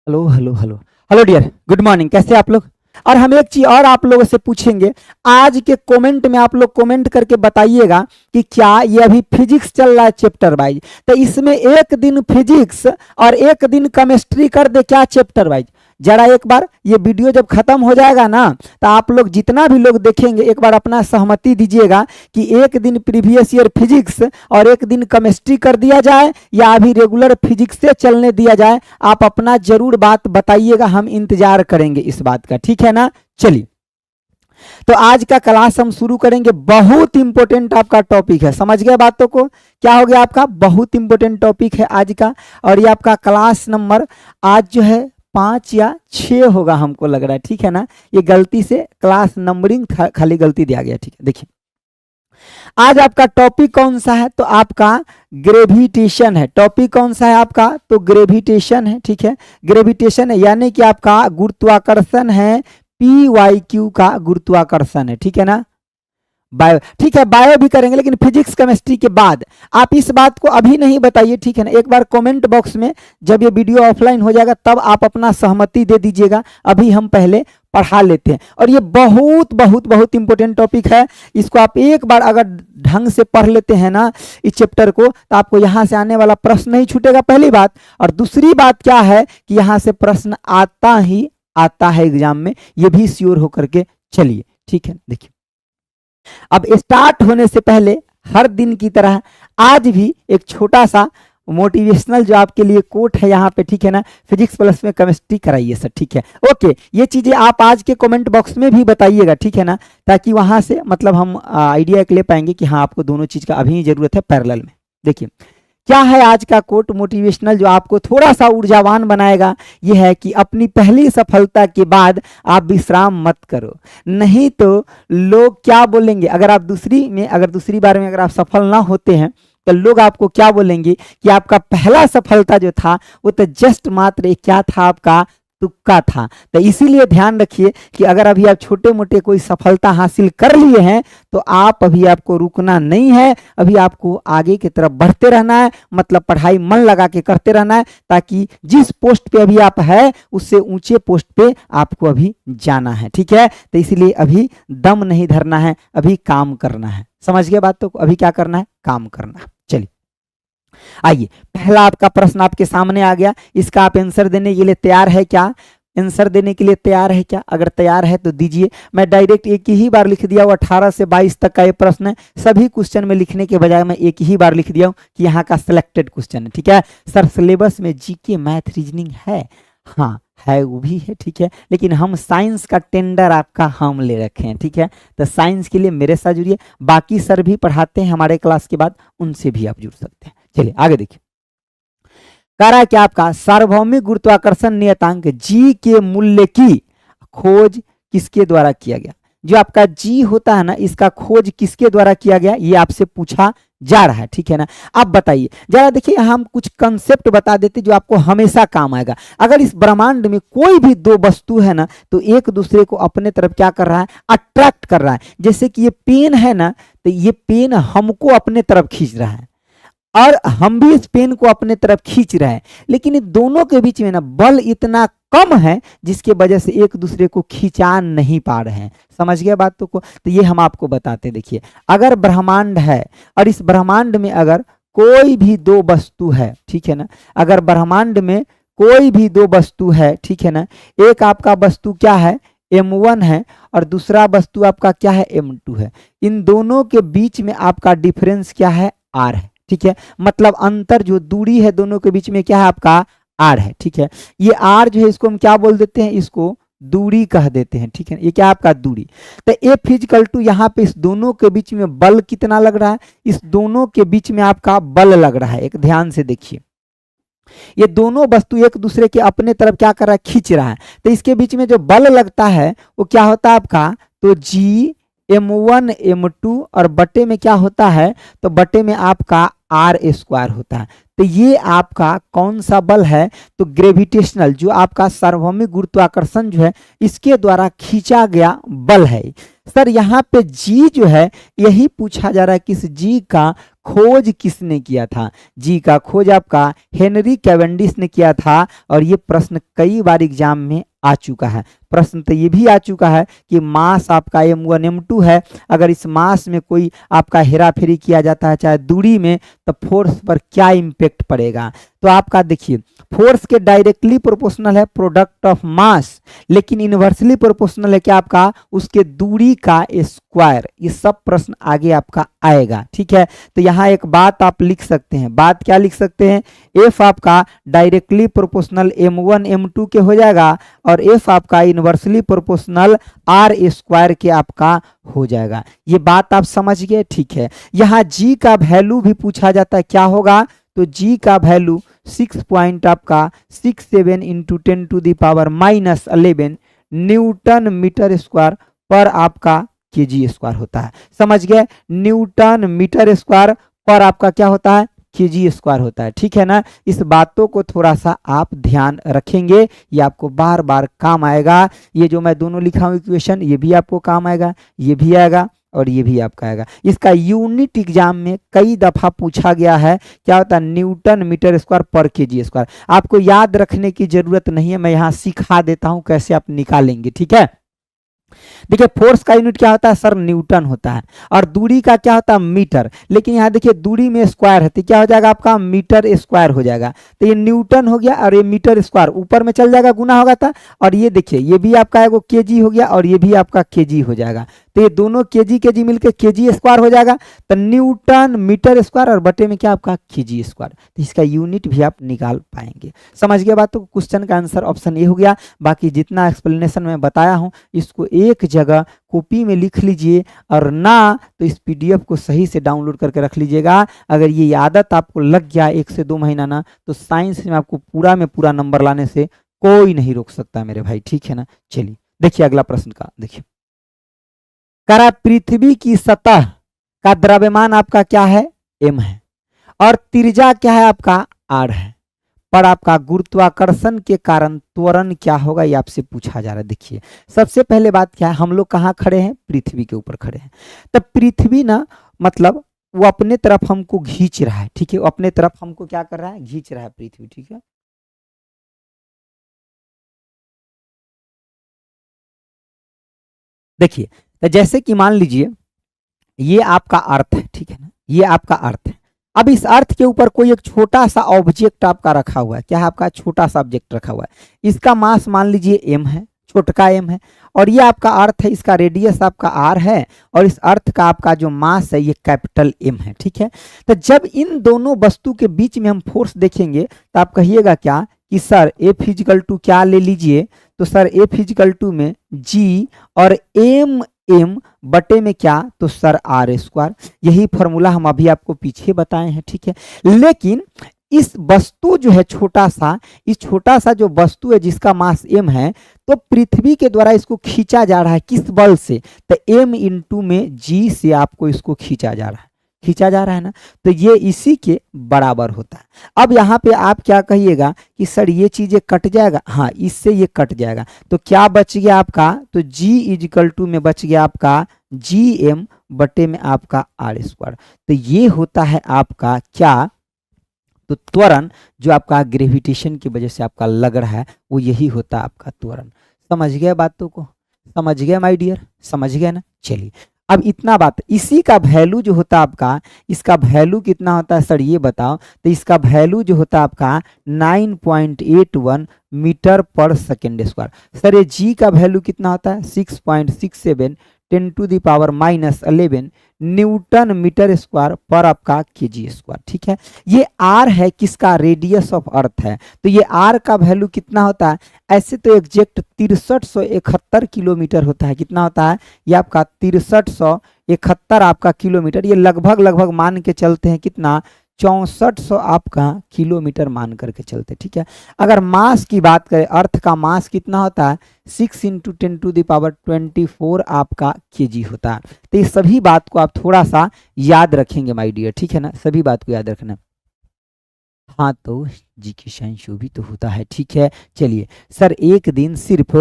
Hello hello hello hello dear, good morning. कैसे आप लोग? और हम एक चीज और आप लोगों से पूछेंगे। आज के कमेंट में आप लोग कमेंट करके बताइएगा कि क्या ये अभी फिजिक्स चल रहा है चैप्टर वाइज, तो इसमें एक दिन फिजिक्स और एक दिन केमिस्ट्री कर दे क्या चैप्टर वाइज। जरा एक बार ये वीडियो जब खत्म हो जाएगा ना, तो आप लोग जितना भी लोग देखेंगे एक बार अपना सहमति दीजिएगा कि एक दिन प्रीवियस ईयर फिजिक्स और एक दिन केमिस्ट्री कर दिया जाए या अभी रेगुलर फिजिक्स से चलने दिया जाए। आप अपना जरूर बात बताइएगा, हम इंतजार करेंगे इस बात का, ठीक है ना। चलिए, तो आज का क्लास हम शुरू करेंगे। बहुत इंपॉर्टेंट आपका टॉपिक है, समझ गए बातों को? क्या हो गया आपका? बहुत इंपॉर्टेंट टॉपिक है आज का। और ये आपका क्लास नंबर आज जो है 5 या 6 होगा, हमको लग रहा है, ठीक है ना। ये गलती से क्लास नंबरिंग खाली गलती दिया गया, ठीक है। देखिए आज आपका टॉपिक कौन सा है, तो आपका ग्रेविटेशन है। टॉपिक कौन सा है आपका? तो ग्रेविटेशन है, ठीक है। ग्रेविटेशन है यानी कि आपका गुरुत्वाकर्षण है, PYQ का गुरुत्वाकर्षण है, ठीक है ना। बायो, ठीक है, बायो भी करेंगे लेकिन फिजिक्स केमिस्ट्री के बाद। आप इस बात को अभी नहीं बताइए, ठीक है ना। एक बार कमेंट बॉक्स में जब ये वीडियो ऑफलाइन हो जाएगा तब आप अपना सहमति दे दीजिएगा। अभी हम पहले पढ़ा लेते हैं। और ये बहुत बहुत बहुत इंपॉर्टेंट टॉपिक है। इसको आप एक बार अगर ढंग से पढ़ लेते हैं ना इस चैप्टर को, तो आपको यहाँ से आने वाला प्रश्न नहीं छूटेगा, पहली बात। और दूसरी बात क्या है कि यहाँ से प्रश्न आता ही आता है एग्जाम में, ये भी श्योर होकर के चलिए, ठीक है। देखिए अब स्टार्ट होने से पहले हर दिन की तरह आज भी एक छोटा सा मोटिवेशनल जो आपके लिए कोट है यहाँ पे, ठीक है ना। फिजिक्स प्लस में केमिस्ट्री कराइए सर, ठीक है, ओके। ये चीजें आप आज के कमेंट बॉक्स में भी बताइएगा, ठीक है ना, ताकि वहां से मतलब हम आइडिया ले पाएंगे कि हाँ आपको दोनों चीज का अभी जरूरत है पैरेलल में। देखिए क्या है आज का कोट मोटिवेशनल जो आपको थोड़ा सा ऊर्जावान बनाएगा। यह है कि अपनी पहली सफलता के बाद आप विश्राम मत करो, नहीं तो लोग क्या बोलेंगे। अगर दूसरी बार में अगर आप सफल ना होते हैं तो लोग आपको क्या बोलेंगे कि आपका पहला सफलता जो था वो तो जस्ट मात्र एक क्या था, आपका तुक्का था। तो इसीलिए ध्यान रखिए कि अगर अभी आप छोटे मोटे कोई सफलता हासिल कर लिए हैं तो आप अभी आपको रुकना नहीं है, अभी आपको आगे की तरफ बढ़ते रहना है। मतलब पढ़ाई मन लगा के करते रहना है, ताकि जिस पोस्ट पे अभी आप है उससे ऊंचे पोस्ट पे आपको अभी जाना है, ठीक है। तो इसलिए अभी दम नहीं धरना है, अभी काम करना है। समझ गए बातों को? अभी क्या करना है? काम करना है। चलिए आइए, पहला आपका प्रश्न आपके सामने आ गया। इसका आप आंसर देने के लिए तैयार है क्या? आंसर देने के लिए तैयार है क्या? अगर तैयार है तो दीजिए। मैं डायरेक्ट एक ही बार लिख दिया हूँ, 18 से 22 तक का ये प्रश्न है। सभी क्वेश्चन में लिखने के बजाय मैं एक ही बार लिख दिया हूँ कि यहाँ का सिलेक्टेड क्वेश्चन है, ठीक है। सर सिलेबस में जीके मैथ रीजनिंग है, हाँ है, वो भी है, ठीक है। लेकिन हम साइंस का टेंडर आपका हम ले रखे हैं, ठीक है। तो साइंस के लिए मेरे साथ जुड़िए, बाकी सर भी पढ़ाते हैं हमारे क्लास के बाद, उनसे भी आप जुड़ सकते हैं। चलिए आगे देखिए, कह रहा है कि आपका सार्वभौमिक गुरुत्वाकर्षण नियतांक जी के मूल्य की खोज किसके द्वारा किया गया। जो आपका जी होता है ना, इसका खोज किसके द्वारा किया गया, ये आपसे पूछा जा रहा है, ठीक है ना। आप बताइए जरा। देखिए हम कुछ कंसेप्ट बता देते जो आपको हमेशा काम आएगा। अगर इस ब्रह्मांड में कोई भी दो वस्तु है ना, तो एक दूसरे को अपने तरफ क्या कर रहा है? अट्रैक्ट कर रहा है। जैसे कि ये पेन है ना, तो ये पेन हमको अपने तरफ खींच रहा है और हम भी इस पेन को अपने तरफ खींच रहे हैं, लेकिन इन दोनों के बीच में ना बल इतना कम है जिसके वजह से एक दूसरे को खींचा नहीं पा रहे हैं। समझ गए बातों को? तो ये हम आपको बताते। देखिए अगर ब्रह्मांड है और इस ब्रह्मांड में अगर कोई भी दो वस्तु है, ठीक है ना, अगर ब्रह्मांड में कोई भी दो वस्तु है, ठीक है ना, एक आपका वस्तु क्या है? M1 है और दूसरा वस्तु आपका क्या है? M2 है। इन दोनों के बीच में आपका डिफरेंस क्या है? R है, ठीक है। मतलब अंतर जो दूरी है दोनों के बीच में क्या है? आपका R है, ठीक है। ये R जो है इसको हम क्या बोल देते हैं? इसको दूरी कह देते हैं, ठीक है। ये क्या आपका दूरी। तो F इक्वल टू यहाँ पे इस दोनों के बीच में बल कितना लग रहा है? इस दोनों के बीच में आपका बल लग रहा है। एक ध्यान से देखिए, ये दोनों वस्तु एक दूसरे के अपने तरफ क्या कर रहा है? खींच रहा है। तो इसके बीच में जो बल लगता है वो क्या होता है आपका? तो G M1 M2 और बटे में क्या होता है? तो बटे में आपका R² होता है। तो ये आपका कौन सा बल है? तो ग्रेविटेशनल, जो आपका सार्वभौमिक गुरुत्वाकर्षण जो है इसके द्वारा खींचा गया बल है। सर यहाँ पे G जो है यही पूछा जा रहा है कि इस G का खोज किसने किया था? जी का खोज आपका हेनरी कैवेंडिश ने किया था। और ये प्रश्न कई बार एग्जाम में आ चुका है। प्रश्न तो ये भी आ चुका है कि मास आपका m1 m2 है, अगर इस मास में कोई आपका हेरा फेरी किया जाता है चाहे दूरी में, तो फोर्स पर क्या इम्पेक्ट पड़ेगा? तो आपका देखिए फोर्स के डायरेक्टली प्रोपोर्शनल है प्रोडक्ट ऑफ मास, लेकिन इनवर्सली प्रोपोर्शनल है क्या आपका उसके दूरी का स्क्वायर। ये सब प्रश्न आगे आपका आएगा, ठीक है। तो यहाँ एक बात आप लिख सकते हैं, बात क्या लिख सकते हैं? एफ आपका डायरेक्टली प्रोपोर्शनल m1 m2 के हो जाएगा और एफ आपका इनवर्सली प्रोपोर्शनल आर स्क्वायर के आपका हो जाएगा। ये बात आप समझ गए, ठीक है। यहाँ जी का वैल्यू भी पूछा जाता है, क्या होगा? तो जी का वैल्यू 6 पॉइंट आपका 67 इंटू 10⁻⁻11 न्यूटन मीटर स्क्वायर पर आपका केजी स्क्वायर होता है। समझ गए? न्यूटन मीटर स्क्वायर पर आपका क्या होता है? केजी स्क्वायर होता है, ठीक है ना। इस बातों को थोड़ा सा आप ध्यान रखेंगे, ये आपको बार बार काम आएगा। ये जो मैं दोनों लिखा हूँ इक्वेशन, ये भी आपको काम आएगा, ये भी आएगा और ये भी आपका आएगा। इसका यूनिट एग्जाम में कई दफा पूछा गया है, क्या होता है? न्यूटन मीटर स्क्वायर पर केजी स्क्वायर। आपको याद रखने की जरूरत नहीं है, मैं यहाँ सिखा देता हूँ कैसे आप निकालेंगे, ठीक है। देखिए फोर्स का यूनिट क्या होता है सर? न्यूटन होता है। और दूरी का क्या होता है? मीटर। लेकिन यहाँ देखिए दूरी में स्क्वायर है तो क्या हो जाएगा आपका? मीटर स्क्वायर हो जाएगा। तो ये न्यूटन हो गया और ये मीटर स्क्वायर ऊपर में चल जाएगा, गुना होगा था। और ये देखिए ये भी आपका एगो केजी हो गया और ये भी आपका केजी हो जाएगा। तो ये दोनों केजी मिलकर केजी स्क्वायर हो जाएगा। तो न्यूटन मीटर स्क्वायर और बटे में क्या आपका? KG square. तो इसका यूनिट भी आप निकाल पाएंगे। समझ गए बात? तो क्वेश्चन का आंसर ऑप्शन ए हो गया। बाकी जितना एक्सप्लेनेशन में बताया हूँ इसको एक जगह कॉपी में लिख लीजिए, और ना तो इस पीडीएफ को सही से डाउनलोड करके रख लीजिएगा। अगर ये आदत आपको लग गया 1 से 2 महीना ना, तो साइंस में आपको पूरा में पूरा नंबर लाने से कोई नहीं रोक सकता मेरे भाई, ठीक है ना। चलिए देखिए अगला प्रश्न का देखिए, करा पृथ्वी की सतह का द्रव्यमान आपका क्या है? m है। और त्रिज्या क्या है आपका? r है। पर आपका गुरुत्वाकर्षण के कारण त्वरण क्या होगा, ये आपसे पूछा जा रहा है। देखिए सबसे पहले बात क्या है, हम लोग कहाँ खड़े हैं? पृथ्वी के ऊपर खड़े हैं। तब पृथ्वी ना मतलब वो अपने तरफ हमको खींच रहा है, ठीक है। वो अपने तरफ हमको क्या कर रहा है? खींच रहा है पृथ्वी, ठीक है। देखिए तो जैसे कि मान लीजिए ये आपका अर्थ है, ठीक है ना, ये आपका अर्थ है। अब इस अर्थ के ऊपर कोई एक छोटा सा ऑब्जेक्ट आपका रखा हुआ है, क्या है आपका? छोटा सा ऑब्जेक्ट रखा हुआ है। इसका मास मान लीजिए m है, छोटका m है। और ये आपका अर्थ है, इसका रेडियस आपका r है, और इस अर्थ का आपका जो मास है ये कैपिटल M है, ठीक है। तो जब इन दोनों वस्तु के बीच में हम फोर्स देखेंगे तो आप कहिएगा क्या कि सर F इजिकल टू क्या ले लीजिए? तो सर F इजिकल टू में G और m बटे में क्या? तो सर r स्क्वायर। यही फॉर्मूला हम अभी आपको पीछे बताए हैं, ठीक है। लेकिन इस वस्तु जो है छोटा सा, इस छोटा सा जो वस्तु है जिसका मास m है, तो पृथ्वी के द्वारा इसको खींचा जा रहा है किस बल से? तो m इंटू में g से आपको इसको खींचा जा रहा है, खींचा जा रहा है ना। तो ये इसी के बराबर होता है। अब यहाँ पे आप क्या कहिएगा कि सर ये चीजें कट जाएगा? हाँ, इससे ये कट जाएगा। तो क्या बच गया आपका? तो g इजिकल टू में बच गया आपका gm बटे में आपका r स्क्वायर। तो ये होता है आपका क्या? तो त्वरण जो आपका ग्रेविटेशन की वजह से आपका लग रहा है, वो यही होता है आपका त्वरण। समझ गए बातों को? समझ गए माय डियर? समझ गए ना। चलिए अब इतना बात, इसी का वैल्यू जो होता है आपका, इसका वैल्यू कितना होता है सर ये बताओ? तो इसका वैल्यू जो होता है आपका 9.81 मीटर पर सेकेंड स्क्वायर। सर ये जी का वैल्यू कितना होता है? 6.67 10⁻⁻11 न्यूटन मीटर स्क्वायर पर आपका केजी स्क्वायर, ठीक है। ये आर है किसका? रेडियस ऑफ अर्थ है। तो ये आर का वैल्यू कितना होता है? ऐसे तो एग्जैक्ट 6371 किलोमीटर होता है। कितना होता है? ये आपका 6371 आपका किलोमीटर। ये लगभग मान के चलते हैं कितना? 6400 आपका किलोमीटर मान करके चलते, ठीक है। अगर मास की बात करें, अर्थ का मास कितना होता है? 6 इंटू 10⁻24 आपका केजी होता है। तो ये सभी बात को आप थोड़ा सा याद रखेंगे माय डियर, ठीक है ना। सभी बात को याद रखना। हाँ तो जी की साइंस भी तो होता है, ठीक है। चलिए सर एक दिन सिर्फ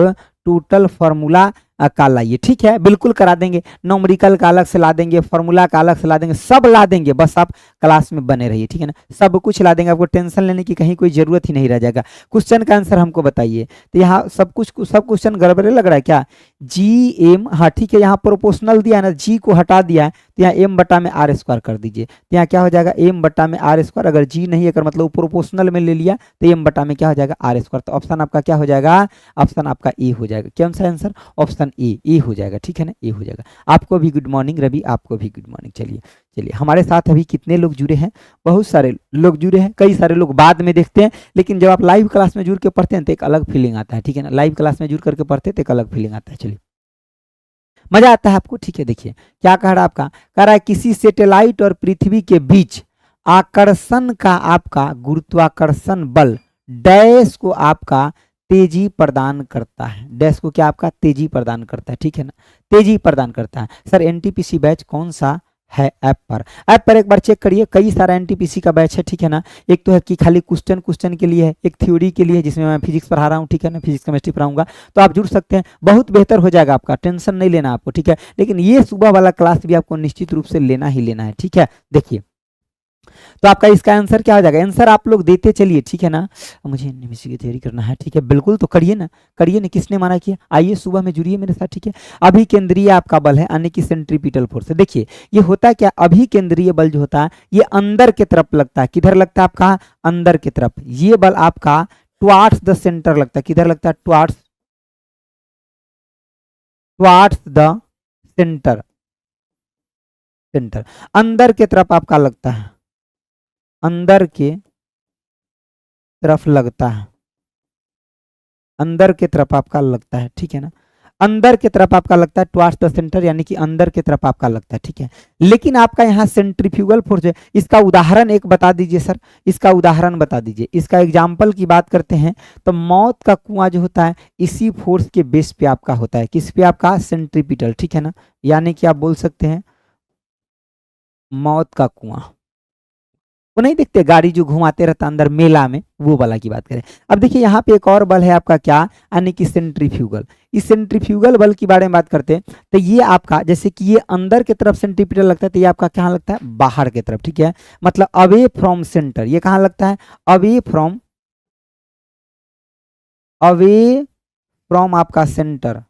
टोटल फार्मूला का लाइए, ठीक है, बिल्कुल करा देंगे। न्यूमेरिकल का अलग से ला देंगे, फॉर्मूला का अलग से ला देंगे, सब ला देंगे, बस आप क्लास में बने रहिए, ठीक है ना। सब कुछ ला देंगे, आपको टेंशन लेने की कहीं कोई जरूरत ही नहीं रह जाएगा। क्वेश्चन का आंसर हमको बताइए। तो यहाँ सब क्वेश्चन गड़बड़े लग रहा है क्या? जी एम, हाँ ठीक है, यहाँ प्रोपोर्शनल दिया है ना, जी को हटा दिया है, तो यहाँ एम बटा में आर स्क्वायर कर दीजिए। तो यहाँ क्या हो जाएगा? एम बटा में आर स्क्वायर। अगर जी नहीं है, अगर मतलब प्रोपोर्शनल में ले लिया तो एम बटा में क्या हो जाएगा? Are square. तो ऑप्शन आपका क्या हो जाएगा? ऑप्शन आपका ए हो जाएगा। कौन सा आंसर? ऑप्शन ए हो जाएगा, ठीक है ना, ए हो जाएगा। आपको भी गुड मॉर्निंग रवि, आपको भी गुड मॉर्निंग। चलिए चलिए, हमारे साथ अभी कितने लोग जुड़े हैं? बहुत सारे लोग जुड़े हैं। कई सारे लोग बाद में देखते हैं, लेकिन जब आप लाइव क्लास में जुड़ के पढ़ते हैं तो एक अलग फीलिंग आता है, ठीक है ना। लाइव क्लास में जुड़ करके पढ़ते हैं तो एक अलग फीलिंग आता है। चलिए, मजा आता है आपको, ठीक है। देखिए क्या कह रहा है आपका, कह रहा है किसी सैटेलाइट और पृथ्वी के बीच आकर्षण का आपका गुरुत्वाकर्षण बल डैश को आपका तेजी प्रदान करता है। डैश को क्या आपका? तेजी प्रदान करता है, ठीक है ना, तेजी प्रदान करता है। सर एनटीपीसी बैच कौन सा है? ऐप पर एक बार चेक करिए, कई सारा एनटीपीसी का बैच है, ठीक है ना। एक तो है कि खाली क्वेश्चन के लिए है, एक थ्योरी के लिए है जिसमें मैं फिजिक्स पढ़ा रहा हूँ, ठीक है ना, फिजिक्स केमिस्ट्री पढ़ाऊंगा। तो आप जुड़ सकते हैं, बहुत बेहतर हो जाएगा आपका, टेंशन नहीं लेना आपको, ठीक है। लेकिन ये सुबह वाला क्लास भी आपको निश्चित रूप से लेना ही लेना है, ठीक है। देखिए तो आपका इसका आंसर क्या हो जाएगा? आंसर आप लोग देते चलिए, ठीक है ना। मुझे एनटीपीसी की तैयारी करना है, ठीक है, बिल्कुल, तो करिए ना, करिए ना, किसने मना किया? आइए सुबह में जुड़िए मेरे साथ, ठीक है। अभिकेंद्रीय आपका बल है, यानी कि सेंट्रीपिटल फोर्स। देखिए ये होता है क्या? अभिकेंद्रीय बल जो होता है ये अंदर की तरफ लगता है। किधर लगता है आपका? अंदर की तरफ। ये बल आपका टुवार्ड्स द सेंटर लगता है। किधर लगता है? टुवार्ड्स द सेंटर, अंदर की तरफ आपका लगता है, अंदर के तरफ लगता है, अंदर की तरफ आपका लगता है, ठीक है ना, अंदर की तरफ आपका लगता है, टुवार्ड्स द सेंटर, यानी कि अंदर की तरफ आपका लगता है, ठीक है। लेकिन आपका यहाँ सेंट्रीफ्यूगल फोर्स है, इसका उदाहरण एक बता दीजिए सर, इसका उदाहरण बता दीजिए। इसका एग्जाम्पल की बात करते हैं तो मौत का कुआं जो होता है इसी फोर्स के बेस पे आपका होता है। किस पे आपका? सेंट्रीपिटल, ठीक है ना, यानी कि आप बोल सकते हैं मौत का कुआं। वो नहीं देखते गाड़ी जो घुमाते रहता अंदर मेला में, वो वाला की बात करें। अब देखिए यहाँ पे एक और बल है आपका, क्या? यानी कि सेंट्रीफ्यूगल। इस सेंट्रीफ्यूगल बल के बारे में बात करते हैं तो ये आपका, जैसे कि ये अंदर की तरफ सेंट्रीपिटल लगता है, तो ये आपका कहाँ लगता है? बाहर की तरफ, ठीक है, मतलब अवे फ्रॉम सेंटर। ये कहाँ लगता है? अवे फ्रॉम आपका सेंटर,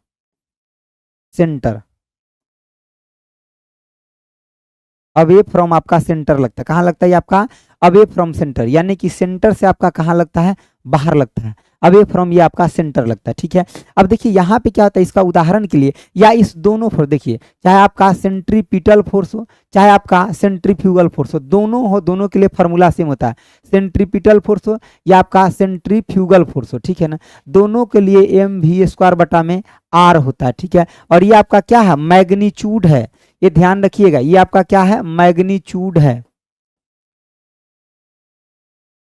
अवे फ्रॉम आपका सेंटर लगता है। कहाँ लगता है ये आपका? अवे फ्रॉम सेंटर, यानी कि सेंटर से आपका कहाँ लगता है? बाहर लगता है। अवे फ्रॉम ये आपका सेंटर लगता है, ठीक है। अब देखिए यहाँ पे क्या होता है, इसका उदाहरण के लिए, या इस दोनों फोर्स, देखिए चाहे आपका सेंट्रीपिटल फोर्स हो चाहे आपका सेंट्रीफ्यूगल फोर्स हो, दोनों हो, दोनों के लिए फॉर्मूला सेम होता है। सेंट्रीपिटल फोर्स हो या आपका सेंट्रीफ्यूगल फोर्स हो, ठीक है ना, दोनों के लिए एम वी स्क्वायर बटा में आर होता है, ठीक है। और ये आपका क्या है? मैग्नीट्यूड है, ये ध्यान रखिएगा, ये आपका क्या है? मैग्नीट्यूड है।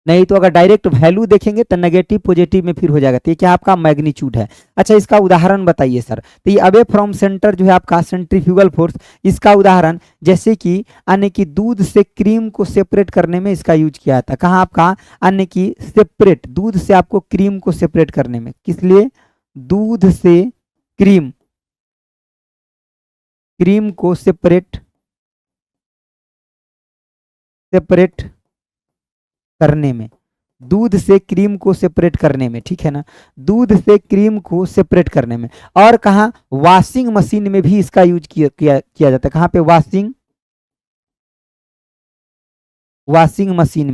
नहीं तो अगर डायरेक्ट वैल्यू देखेंगे तो नेगेटिव पॉजिटिव में फिर हो जाएगा। तो ये क्या आपका? मैग्नीट्यूड है। अच्छा इसका उदाहरण बताइए सर। तो ये अवे फ्रॉम सेंटर जो है आपका सेंट्रीफ्यूगल फोर्स, इसका उदाहरण जैसे कि यानी कि दूध से क्रीम को सेपरेट करने में इसका यूज किया जाता है। कहाँ आपका? यानी कि सेपरेट, दूध से आपको क्रीम को सेपरेट करने में। किस लिए? दूध से क्रीम को सेपरेट करने में, दूध से क्रीम को सेपरेट करने में, ठीक है ना, दूध से क्रीम को सेपरेट करने में। और कहा? वॉशिंग मशीन में भी इसका यूज किया जाता है। कहाँ पे? वॉशिंग मशीन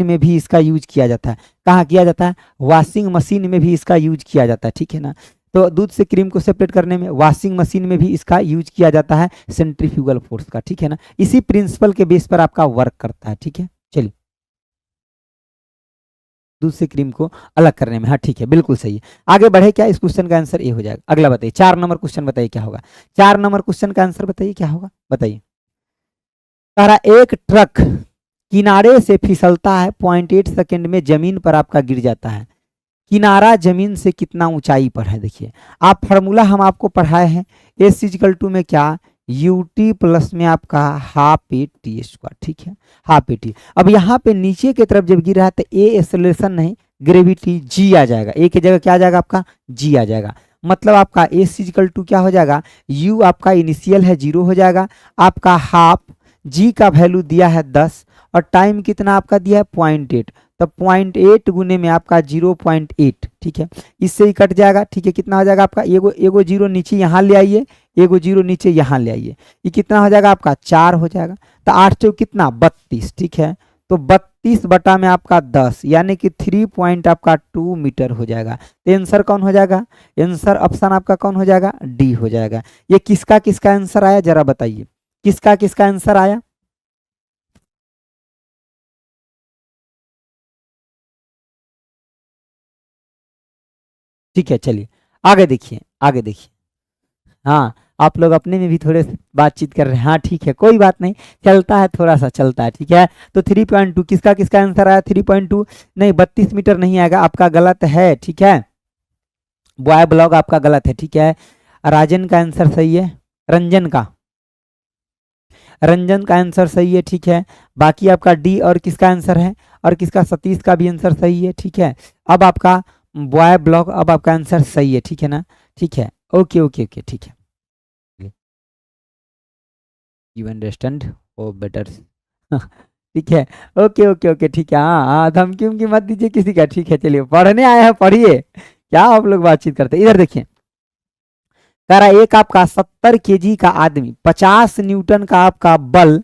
में भी इसका यूज किया जाता है। कहाँ किया जाता है? वॉशिंग मशीन में भी इसका यूज किया जाता है, ठीक है ना। तो दूध से क्रीम को सेपरेट करने में वॉशिंग मशीन में भी इसका यूज किया जाता है सेंट्रीफ्यूगल फोर्स का, ठीक है ना। इसी प्रिंसिपल के बेस पर आपका वर्क करता है, ठीक है। चलिए, दूध से क्रीम को अलग करने में, हाँ ठीक है, बिल्कुल सही है। आगे बढ़े क्या? इस क्वेश्चन का आंसर ए हो जाएगा। अगला बताइए, 4 नंबर क्वेश्चन बताइए क्या होगा? 4 नंबर क्वेश्चन का आंसर बताइए क्या होगा, बताइए। सारा एक ट्रक किनारे से फिसलता है, 0.8 सेकेंड में जमीन पर आपका गिर जाता है। किनारा जमीन से कितना ऊंचाई पर है? देखिए आप फार्मूला हम आपको पढ़ाए हैं, एस इजिकल टू में क्या? यूटी प्लस में आपका हाफ ए टी स्क्वायर, ठीक है, हाफ ए टी। अब यहाँ पे नीचे की तरफ जब गिर रहा है तो ए एक्सेलरेशन नहीं, ग्रेविटी जी आ जाएगा, ए की जगह क्या आ जाएगा आपका जी आ जाएगा। मतलब आपका ए इक्वल टू क्या हो जाएगा, यू आपका इनिशियल है 0 हो जाएगा, आपका हाफ जी का वैल्यू दिया है 10 और टाइम कितना आपका दिया है 0.8, तो 0.8 गुने में आपका 0.8, ठीक है, इससे ही कट जाएगा, ठीक है। कितना हो जाएगा आपका, एगो जीरो नीचे यहाँ ले आइए, एगो जीरो नीचे यहाँ ले आइए, ये कितना हो जाएगा आपका 4 हो जाएगा, तो 8 चौक कितना 32, ठीक है। तो 32 बटा में आपका 10 यानी कि 3 पॉइंट आपका 2 मीटर हो जाएगा। तो आंसर कौन हो जाएगा, आंसर ऑप्शन आपका कौन हो जाएगा, डी हो जाएगा। ये किसका किसका आंसर आया जरा बताइए, किसका किसका आंसर आया। ठीक है, चलिए आगे देखिए, आगे देखिए। हाँ, आप लोग अपने में भी थोड़े से बातचीत कर रहे हैं, हाँ ठीक है, कोई बात नहीं, चलता है, थोड़ा सा चलता है, ठीक है। तो 3.2 किसका किसका आंसर आया, 3.2 नहीं 32 मीटर नहीं आएगा, आपका गलत है, ठीक है। बॉय ब्लॉग आपका गलत है, ठीक है। राजन का आंसर सही है, रंजन का, रंजन का आंसर सही है, ठीक है। बाकी आपका डी और किसका आंसर है, और किसका सतीश का भी आंसर सही है, ठीक है। अब आपका बॉय ब्लॉग, अब आपका आंसर सही है, ठीक है ना, ठीक है, ओके ओके ओके, ठीक है। यू अंडरस्टैंड ओ बेटर ठीक है, ओके ओके ओके, ठीक है। हाँ हाँ, धमकी उमकी मत दीजिए किसी का, ठीक है। चलिए पढ़ने आए हैं, पढ़िए, क्या आप लोग बातचीत करते हैं। इधर देखिए, कह रहा है एक आपका 70 केजी का आदमी 50 न्यूटन का आपका बल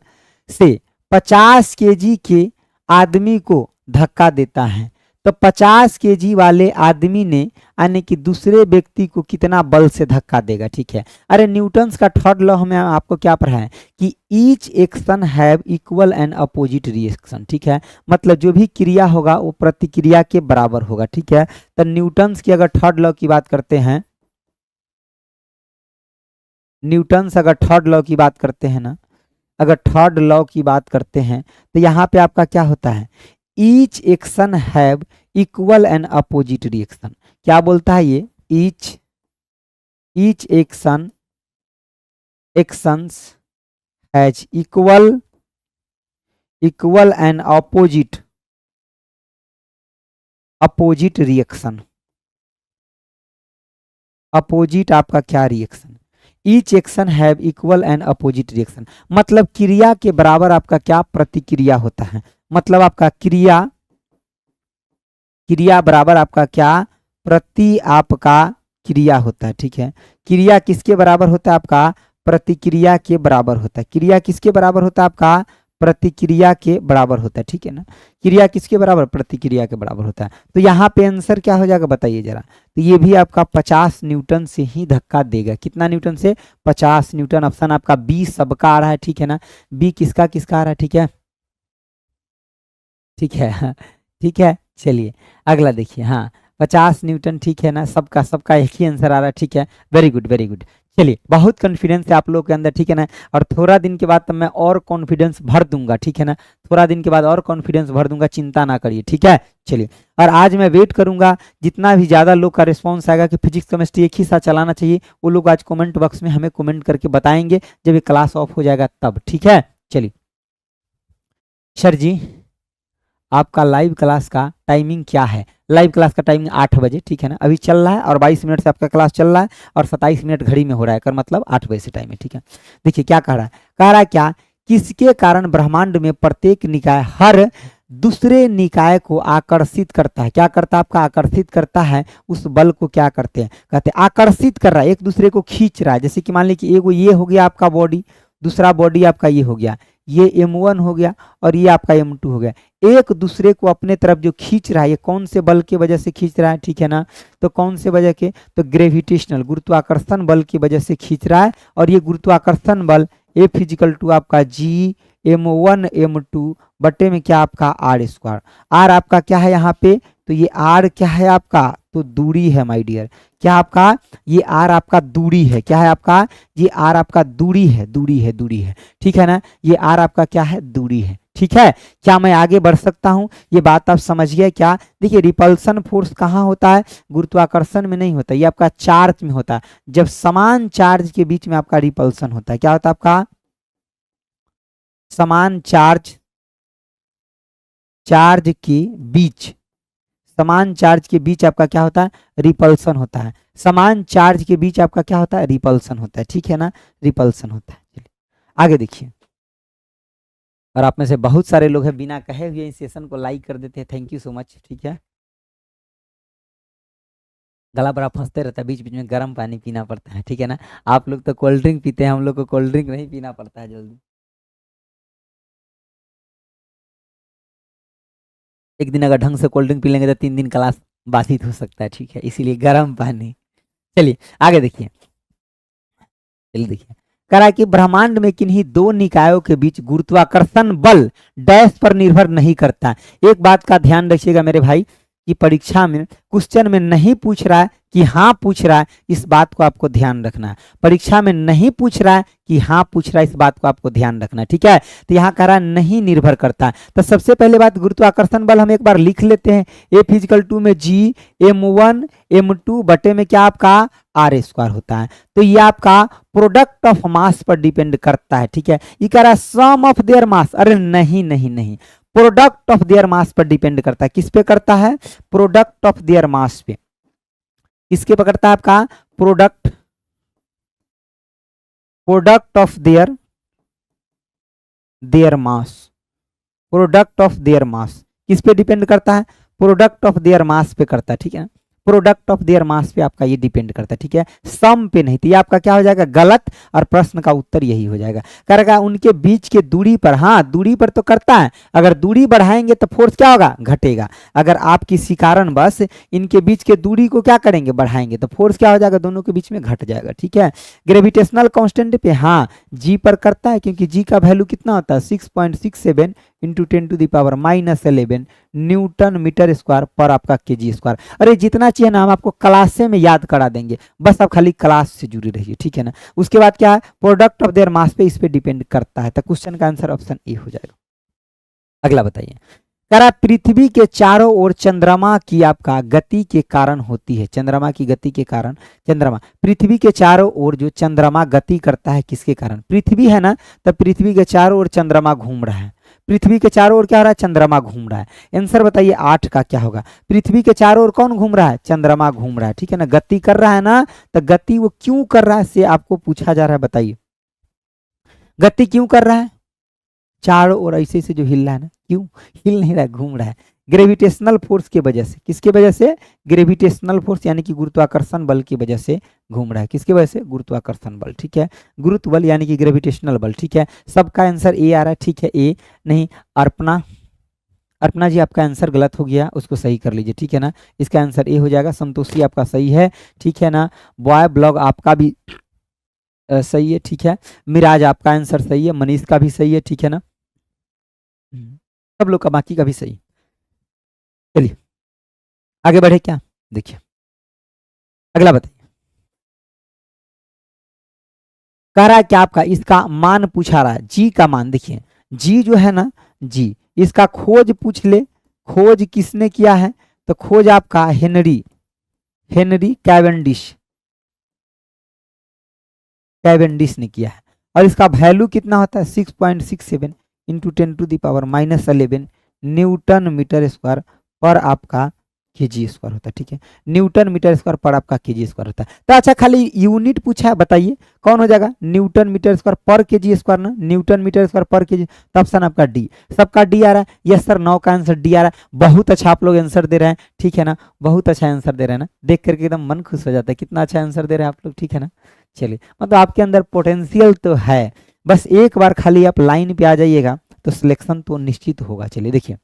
से 50 केजी के आदमी को धक्का देता है, तो 50 केजी वाले आदमी ने यानी कि दूसरे व्यक्ति को कितना बल से धक्का देगा, ठीक है। अरे न्यूटन्स का थर्ड लॉ हमें आपको क्या पढ़ा है कि each action have equal and opposite reaction, ठीक है। मतलब जो भी क्रिया होगा वो प्रतिक्रिया के बराबर होगा, ठीक है। तो न्यूटन्स की अगर थर्ड लॉ की बात करते हैं, न्यूटन्स अगर थर्ड लॉ की बात करते हैं ना, अगर थर्ड लॉ की बात करते हैं तो यहाँ पे आपका क्या होता है, each action have equal and opposite reaction. क्या बोलता है ये, each each actions has equal and opposite reaction. Opposite आपका क्या reaction, each action have equal and opposite reaction, मतलब क्रिया के बराबर आपका क्या प्रतिक्रिया होता है। मतलब आपका क्रिया बराबर आपका क्या प्रति आपका क्रिया होता है, ठीक है। क्रिया किसके बराबर होता है आपका, प्रतिक्रिया के बराबर होता है। क्रिया किसके बराबर होता है आपका, प्रतिक्रिया के बराबर होता है, ठीक है ना। क्रिया किसके बराबर, प्रतिक्रिया के बराबर होता है। तो यहाँ पे आंसर क्या हो जाएगा बताइए जरा, तो ये भी आपका 50 न्यूटन से ही धक्का देगा। कितना न्यूटन से, 50 न्यूटन। ऑप्शन आपका बी सबका आ रहा है, ठीक है ना। बी किसका किसका आ रहा है, ठीक है, ठीक है ठीक है। चलिए अगला देखिए, हाँ 50 न्यूटन, ठीक है ना, सबका सबका एक ही आंसर आ रहा है, ठीक है। Very good very good. चलिए बहुत कॉन्फिडेंस है आप लोगों के अंदर, ठीक है ना। और थोड़ा दिन के बाद तो मैं और कॉन्फिडेंस भर दूंगा, ठीक है ना। थोड़ा दिन के बाद और कॉन्फिडेंस भर दूंगा, चिंता ना करिए, ठीक है। चलिए, और आज मैं वेट करूंगा जितना भी ज़्यादा लोग का रिस्पॉन्स आएगा कि फिजिक्स केमिस्ट्री एक ही साथ चलाना चाहिए, वो लोग आज कमेंट बॉक्स में हमें कमेंट करके बताएंगे जब ये क्लास ऑफ हो जाएगा तब, ठीक है। चलिए सर जी, आपका लाइव क्लास का टाइमिंग क्या है। लाइव क्लास का टाइमिंग 8 बजे, ठीक है ना, अभी चल रहा है और 22 मिनट से आपका क्लास चल रहा है और 27 मिनट घड़ी में हो रहा है, कर मतलब 8 बजे से टाइम है, ठीक है। देखिए क्या कह रहा है, कह रहा है क्या, किसके कारण ब्रह्मांड में प्रत्येक निकाय हर दूसरे निकाय को आकर्षित करता है। क्या करता है आपका, आकर्षित करता है। उस बल को क्या करते हैं, कहते हैं आकर्षित कर रहा है, एक दूसरे को खींच रहा है। जैसे कि मान लीजिए एगो ये हो गया आपका बॉडी, दूसरा बॉडी आपका ये हो गया, ये M1 हो गया और ये आपका M2 हो गया, एक दूसरे को अपने तरफ जो खींच रहा है, ये कौन से बल की वजह से खींच रहा है, ठीक है ना। तो कौन से वजह के, तो ग्रेविटेशनल गुरुत्वाकर्षण बल की वजह से खींच रहा है। और ये गुरुत्वाकर्षण बल F इजिकल टू आपका G M1 M2 बटे में क्या आपका R स्क्वायर। R आपका क्या है यहाँ पे, तो ये R क्या है आपका, तो दूरी है माय डियर। क्या आपका, ये R आपका दूरी है, क्या है आपका, ये R आपका दूरी है, दूरी है, ठीक है ना। ये R आपका क्या है, दूरी है, ठीक है। क्या मैं आगे बढ़ सकता हूं, ये बात आप समझ गए क्या। देखिए रिपल्सन फोर्स कहाँ होता है, गुरुत्वाकर्षण में नहीं होता, ये आपका चार्ज में होता है। जब समान चार्ज के बीच में आपका रिपल्सन होता है, क्या होता है आपका, समान चार्ज के बीच, समान चार्ज के बीच आपका क्या होता है, रिपल्सन होता है। समान चार्ज के बीच आपका क्या होता है, रिपल्सन होता है, ठीक है ना, रिपल्सन होता है। चलिए आगे देखिए, और आप में से बहुत सारे लोग हैं बिना कहे हुए इस सेशन को लाइक कर देते हैं, थैंक यू सो मच, ठीक है। गला बड़ा फंसते रहता है, बीच बीच में गर्म पानी पीना पड़ता है, ठीक है ना। आप लोग तो कोल्ड ड्रिंक पीते हैं, हम लोग को कोल्ड ड्रिंक नहीं पीना पड़ता है जल्दी। एक दिन अगर ढंग से कोल्ड ड्रिंक पी लेंगे तो 3 दिन क्लास बाधित हो सकता है, ठीक है, इसीलिए गर्म पानी। चलिए आगे देखिए, चलिए देखिए, करा कि ब्रह्मांड में किन्हीं दो निकायों के बीच गुरुत्वाकर्षण बल डैश पर निर्भर नहीं करता। एक बात का ध्यान रखिएगा मेरे भाई, कि परीक्षा में क्वेश्चन में नहीं पूछ रहा है कि हाँ पूछ रहा है, इस बात को आपको ध्यान रखना है। परीक्षा में नहीं पूछ रहा है कि हाँ पूछ रहा है, इस बात को आपको ध्यान रखना है, ठीक है। तो यहाँ कह रहा है नहीं निर्भर करता है। तो सबसे पहले बात, गुरुत्वाकर्षण बल हम एक बार लिख लेते हैं, A=2 में G m1 m2 बटे में क्या आपका r स्क्वायर होता है। तो ये आपका प्रोडक्ट ऑफ मास पर डिपेंड करता है, ठीक है। ये कह रहा है सम ऑफ देयर मास, अरे नहीं नहीं नहीं, प्रोडक्ट ऑफ देयर मास पर डिपेंड करता है। किस पे करता है, प्रोडक्ट ऑफ देयर मास पे। किसके पे करता है आपका, product, product of their mass, product of their mass किस पे डिपेंड करता है, प्रोडक्ट ऑफ देयर मास पे करता है, ठीक है। प्रोडक्ट ऑफ देयर मास पे आपका ये डिपेंड करता है, ठीक है, सम पे नहीं। तो ये आपका क्या हो जाएगा, गलत, और प्रश्न का उत्तर यही हो जाएगा। करेगा उनके बीच के दूरी पर, हाँ दूरी पर तो करता है, अगर दूरी बढ़ाएंगे तो फोर्स क्या होगा, घटेगा। अगर आप किसी कारण बस इनके बीच के दूरी को क्या करेंगे, बढ़ाएंगे, तो फोर्स क्या हो जाएगा, दोनों के बीच में घट जाएगा, ठीक है। ग्रेविटेशनल कांस्टेंट पे हाँ जी पर करता है, क्योंकि जी का वैल्यू कितना होता है, 6.67 इंटू 10⁻⁻11 न्यूटन मीटर स्क्वायर पर आपका केजी स्क्वायर। अरे जितना चाहिए ना हम आपको क्लास में याद करा देंगे, बस आप खाली क्लास से जुड़े रहिए, ठीक है ना। उसके बाद क्या है, प्रोडक्ट ऑफ देयर मास पे, इस पे डिपेंड करता है। तो क्वेश्चन का आंसर ऑप्शन ए हो जाएगा। अगला बताइए, करा पृथ्वी के चारों ओर चंद्रमा की आपका गति के कारण होती है। चंद्रमा की गति के कारण, चंद्रमा पृथ्वी के चारों ओर जो चंद्रमा गति करता है, किसके कारण, पृथ्वी है ना, तब पृथ्वी के चारों ओर चंद्रमा घूम रहा है। पृथ्वी के चारों ओर क्या हो रहा है, चंद्रमा घूम रहा है। आंसर बताइए 8 का क्या होगा, पृथ्वी के चारों ओर कौन घूम रहा है, चंद्रमा घूम रहा है, ठीक है ना। गति कर रहा है ना, तो गति वो क्यों कर रहा है से आपको पूछा जा रहा है, बताइए गति क्यों कर रहा है, चारों ओर ऐसे ऐसे जो हिल रहा है ना, क्यों हिल नहीं रहा है, घूम रहा है, ग्रेविटेशनल फोर्स की वजह से। किसके वजह से, ग्रेविटेशनल फोर्स यानी कि गुरुत्वाकर्षण बल की वजह से घूम रहा है। किसकी वजह से, गुरुत्वाकर्षण बल, ठीक है, गुरुत्व बल यानी कि ग्रेविटेशनल बल, ठीक है। सबका आंसर ए आ रहा है, ठीक है, ए नहीं। अर्पणा, अर्पणा जी आपका आंसर गलत हो गया, उसको सही कर लीजिए, ठीक है ना। इसका आंसर ए हो जाएगा। संतोषी आपका सही है, ठीक है ना। बॉय ब्लॉग आपका भी सही है, ठीक है। मिराज आपका आंसर सही है, मनीष का भी सही है, ठीक है ना, सब लोग का बाकी का भी सही। चलिए आगे बढ़े क्या, देखिए अगला बताइए, कह रहा है कि आपका इसका मान पूछा रहा है, जी का मान। देखिए जी जो है ना, जी इसका खोज पूछ ले, खोज किसने किया है, तो खोज आपका हेनरी, हेनरी कैवेंडिश, कैवेंडिश ने किया है। और इसका वैल्यू कितना होता है, 6.67 इंटू 10⁻⁻11 न्यूटन मीटर स्क्वायर पर आपका केजी स्क्वायर होता है, ठीक है। न्यूटन मीटर स्क्वायर पर आपका केजी स्क्वायर होता है। तो अच्छा खाली यूनिट पूछा है, बताइए कौन हो जाएगा, न्यूटन मीटर स्क्वायर पर केजी स्क्वायर ना, न्यूटन मीटर स्क्वायर पर केजी, तो ऑप्शन आपका डी। सबका डी आ रहा है, यस सर, 9 का आंसर डी आ रहा है। बहुत अच्छा आप लोग आंसर दे रहे हैं, ठीक है ना, बहुत अच्छा आंसर दे रहे हैं ना, देख करके एकदम मन खुश हो जाता है, कितना अच्छा आंसर दे रहे हैं आप लोग, ठीक है ना। चलिए मतलब आपके अंदर पोटेंशियल तो है, बस एक बार खाली आप लाइन पे आ जाइएगा तो सिलेक्शन तो निश्चित होगा। चलिए देखिए,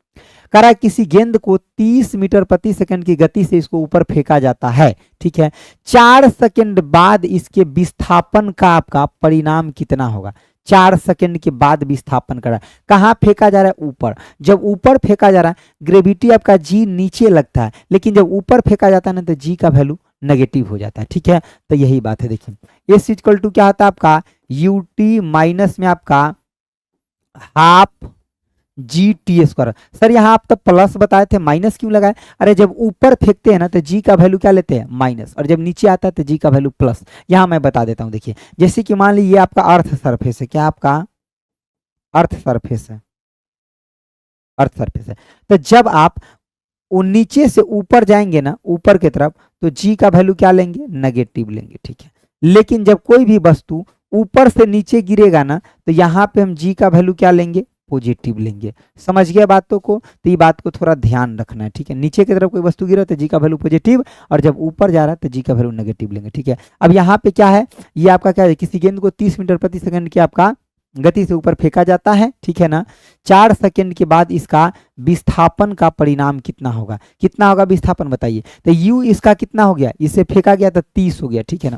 कह रहा है किसी गेंद को 30 मीटर प्रति सेकंड की गति से इसको ऊपर फेंका जाता है, ठीक है। 4 सेकंड बाद इसके विस्थापन का आपका परिणाम कितना होगा, 4 सेकंड के बाद विस्थापन कर रहा है, कहाँ फेंका जा रहा है, ऊपर। जब ऊपर फेंका जा रहा है, ग्रेविटी आपका जी नीचे लगता है, लेकिन जब ऊपर फेंका जाता है ना, तो जी का वैल्यू नेगेटिव हो जाता है, ठीक है। तो यही बात है। देखिए एस इक्वल टू क्या होता है आपका, यूटी माइनस में आपका half G T square. Sir यहाँ आप तो प्लस बताए थे, माइनस क्यों लगाए, अरे जब ऊपर फेंकते हैं ना तो जी का वैल्यू क्या लेते हैं, माइनस, और जब नीचे आता है तो जी का वैल्यू प्लस। यहाँ मैं बता देता हूँ, देखिए जैसे कि मान लीजिए आपका अर्थ सरफेस है, क्या आपका अर्थ सरफेस है, अर्थ सरफेस है, तो जब आप वो नीचे से ऊपर जाएंगे ना, ऊपर की तरफ, तो जी का वैल्यू क्या लेंगे, नेगेटिव लेंगे, ठीक है। लेकिन जब कोई भी वस्तु ऊपर से नीचे गिरेगा ना, तो यहाँ पे हम जी का वैल्यू क्या लेंगे, पॉजिटिव लेंगे। समझ गया बातों को, तो ये बात को थोड़ा ध्यान रखना है, ठीक है। नीचे की तरफ कोई वस्तु गिरा तो जी का वैल्यू पॉजिटिव, और जब ऊपर जा रहा है तो जी का वैल्यू नेगेटिव लेंगे, ठीक है। अब यहाँ पे क्या है, ये आपका क्या है, किसी गेंद को 30 मीटर प्रति सेकंड की आपका गति से ऊपर फेंका जाता है, ठीक है ना। 4 सेकंड के बाद इसका विस्थापन का परिणाम कितना होगा, कितना होगा विस्थापन बताइए। तो यू इसका कितना हो गया, इसे फेंका गया तो 30 हो गया, ठीक है ना।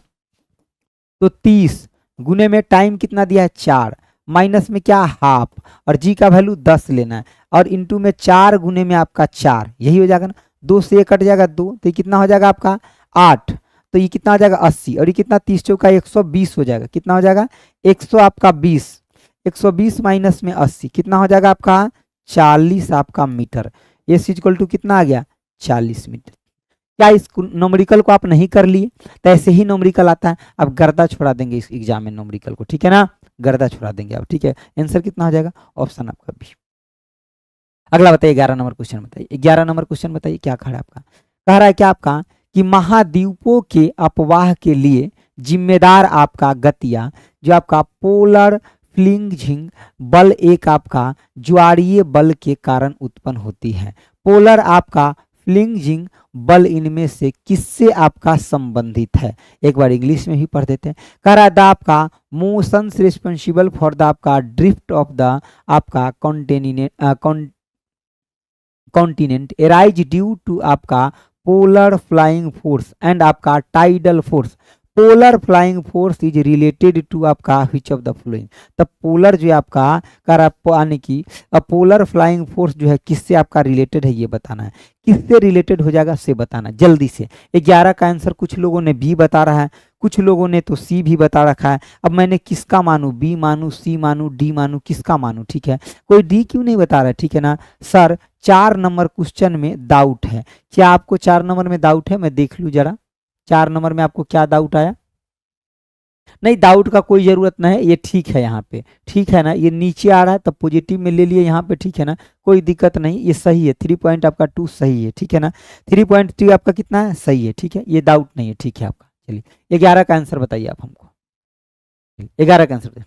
तो 30 गुने में टाइम कितना दिया है 4, माइनस में क्या हाफ, और जी का वैल्यू 10 लेना है, और इंटू में 4 गुने में आपका 4, यही हो जाएगा ना। 2 से 1 कट जाएगा 2, तो ये कितना हो जाएगा आपका 8, तो ये कितना हो जाएगा 80, और ये कितना 30 चौका 120 हो जाएगा, कितना हो जाएगा 100 आपका 20, 120 माइनस में 80 कितना हो जाएगा आपका 40 आपका मीटर। एस इक्वल टू कितना आ गया 40 मीटर। क्या इस नोमरिकल को आप नहीं कर लिए, तो ऐसे ही नोमरिकल आता है, अब गर्दा छोड़ा देंगे इस एग्जाम में नोमरिकल को, ठीक है ना, गर्दा छोड़ा देंगे अब, ठीक है। आंसर कितना हो जाएगा, ऑप्शन आपका बी। अगला बताइए 11 नंबर क्वेश्चन बताइए, 11 नंबर क्वेश्चन बताइए क्या खड़ा है आपका, कह रहा है क्या आपका कि महाद्वीपों के अपवाह के लिए जिम्मेदार आपका गतियां जो आपका पोलर फ्लिंजिंग बल एक आपका ज्वारीय बल के कारण उत्पन्न होती है। पोलर आपका फ्लिंजिंग बल इनमें से किससे आपका संबंधित है, एक बार इंग्लिश में ही पढ़ देते हैं। कह रहा है आपका मोशन रिस्पॉन्सिबल फॉर द आपका ड्रिफ्ट ऑफ द आपका कॉन्टिनेंट एराइज ड्यू टू आपका पोलर फ्लाइंग फोर्स एंड आपका tidal force. Polar flying force is related to आपका विच ऑफ द फॉलोइंग। तब पोलर जो है आपका यानी कि पोलर फ्लाइंग फोर्स जो है किससे आपका रिलेटेड है ये बताना है, किससे रिलेटेड हो जाएगा से बताना जल्दी से। 11 का आंसर कुछ लोगों ने बी बता रहा है, कुछ लोगों ने तो सी भी बता रखा है। अब मैंने किसका मानूं, बी मानूं, सी मानूं, डी मानूं, किसका मानूं, ठीक है। कोई डी क्यों नहीं बता रहा है, ठीक है ना सर। 4 नंबर क्वेश्चन में डाउट है, क्या आपको 4 नंबर में डाउट है, मैं देख लूं जरा 4 नंबर में आपको क्या डाउट आया। नहीं डाउट का कोई जरूरत नहीं है, ये ठीक है यहाँ पे, ठीक है ना। ये नीचे आ रहा है तब पॉजिटिव में ले लिए यहाँ पे, ठीक है ना, कोई दिक्कत नहीं, ये सही है। 3 पॉइंट आपका 2 सही है, ठीक है ना। 3.2 आपका कितना है, सही है, ठीक है, ये डाउट नहीं है, ठीक है आपका। चलिए 11 का आंसर बताइए आप हमको, 11 का आंसर।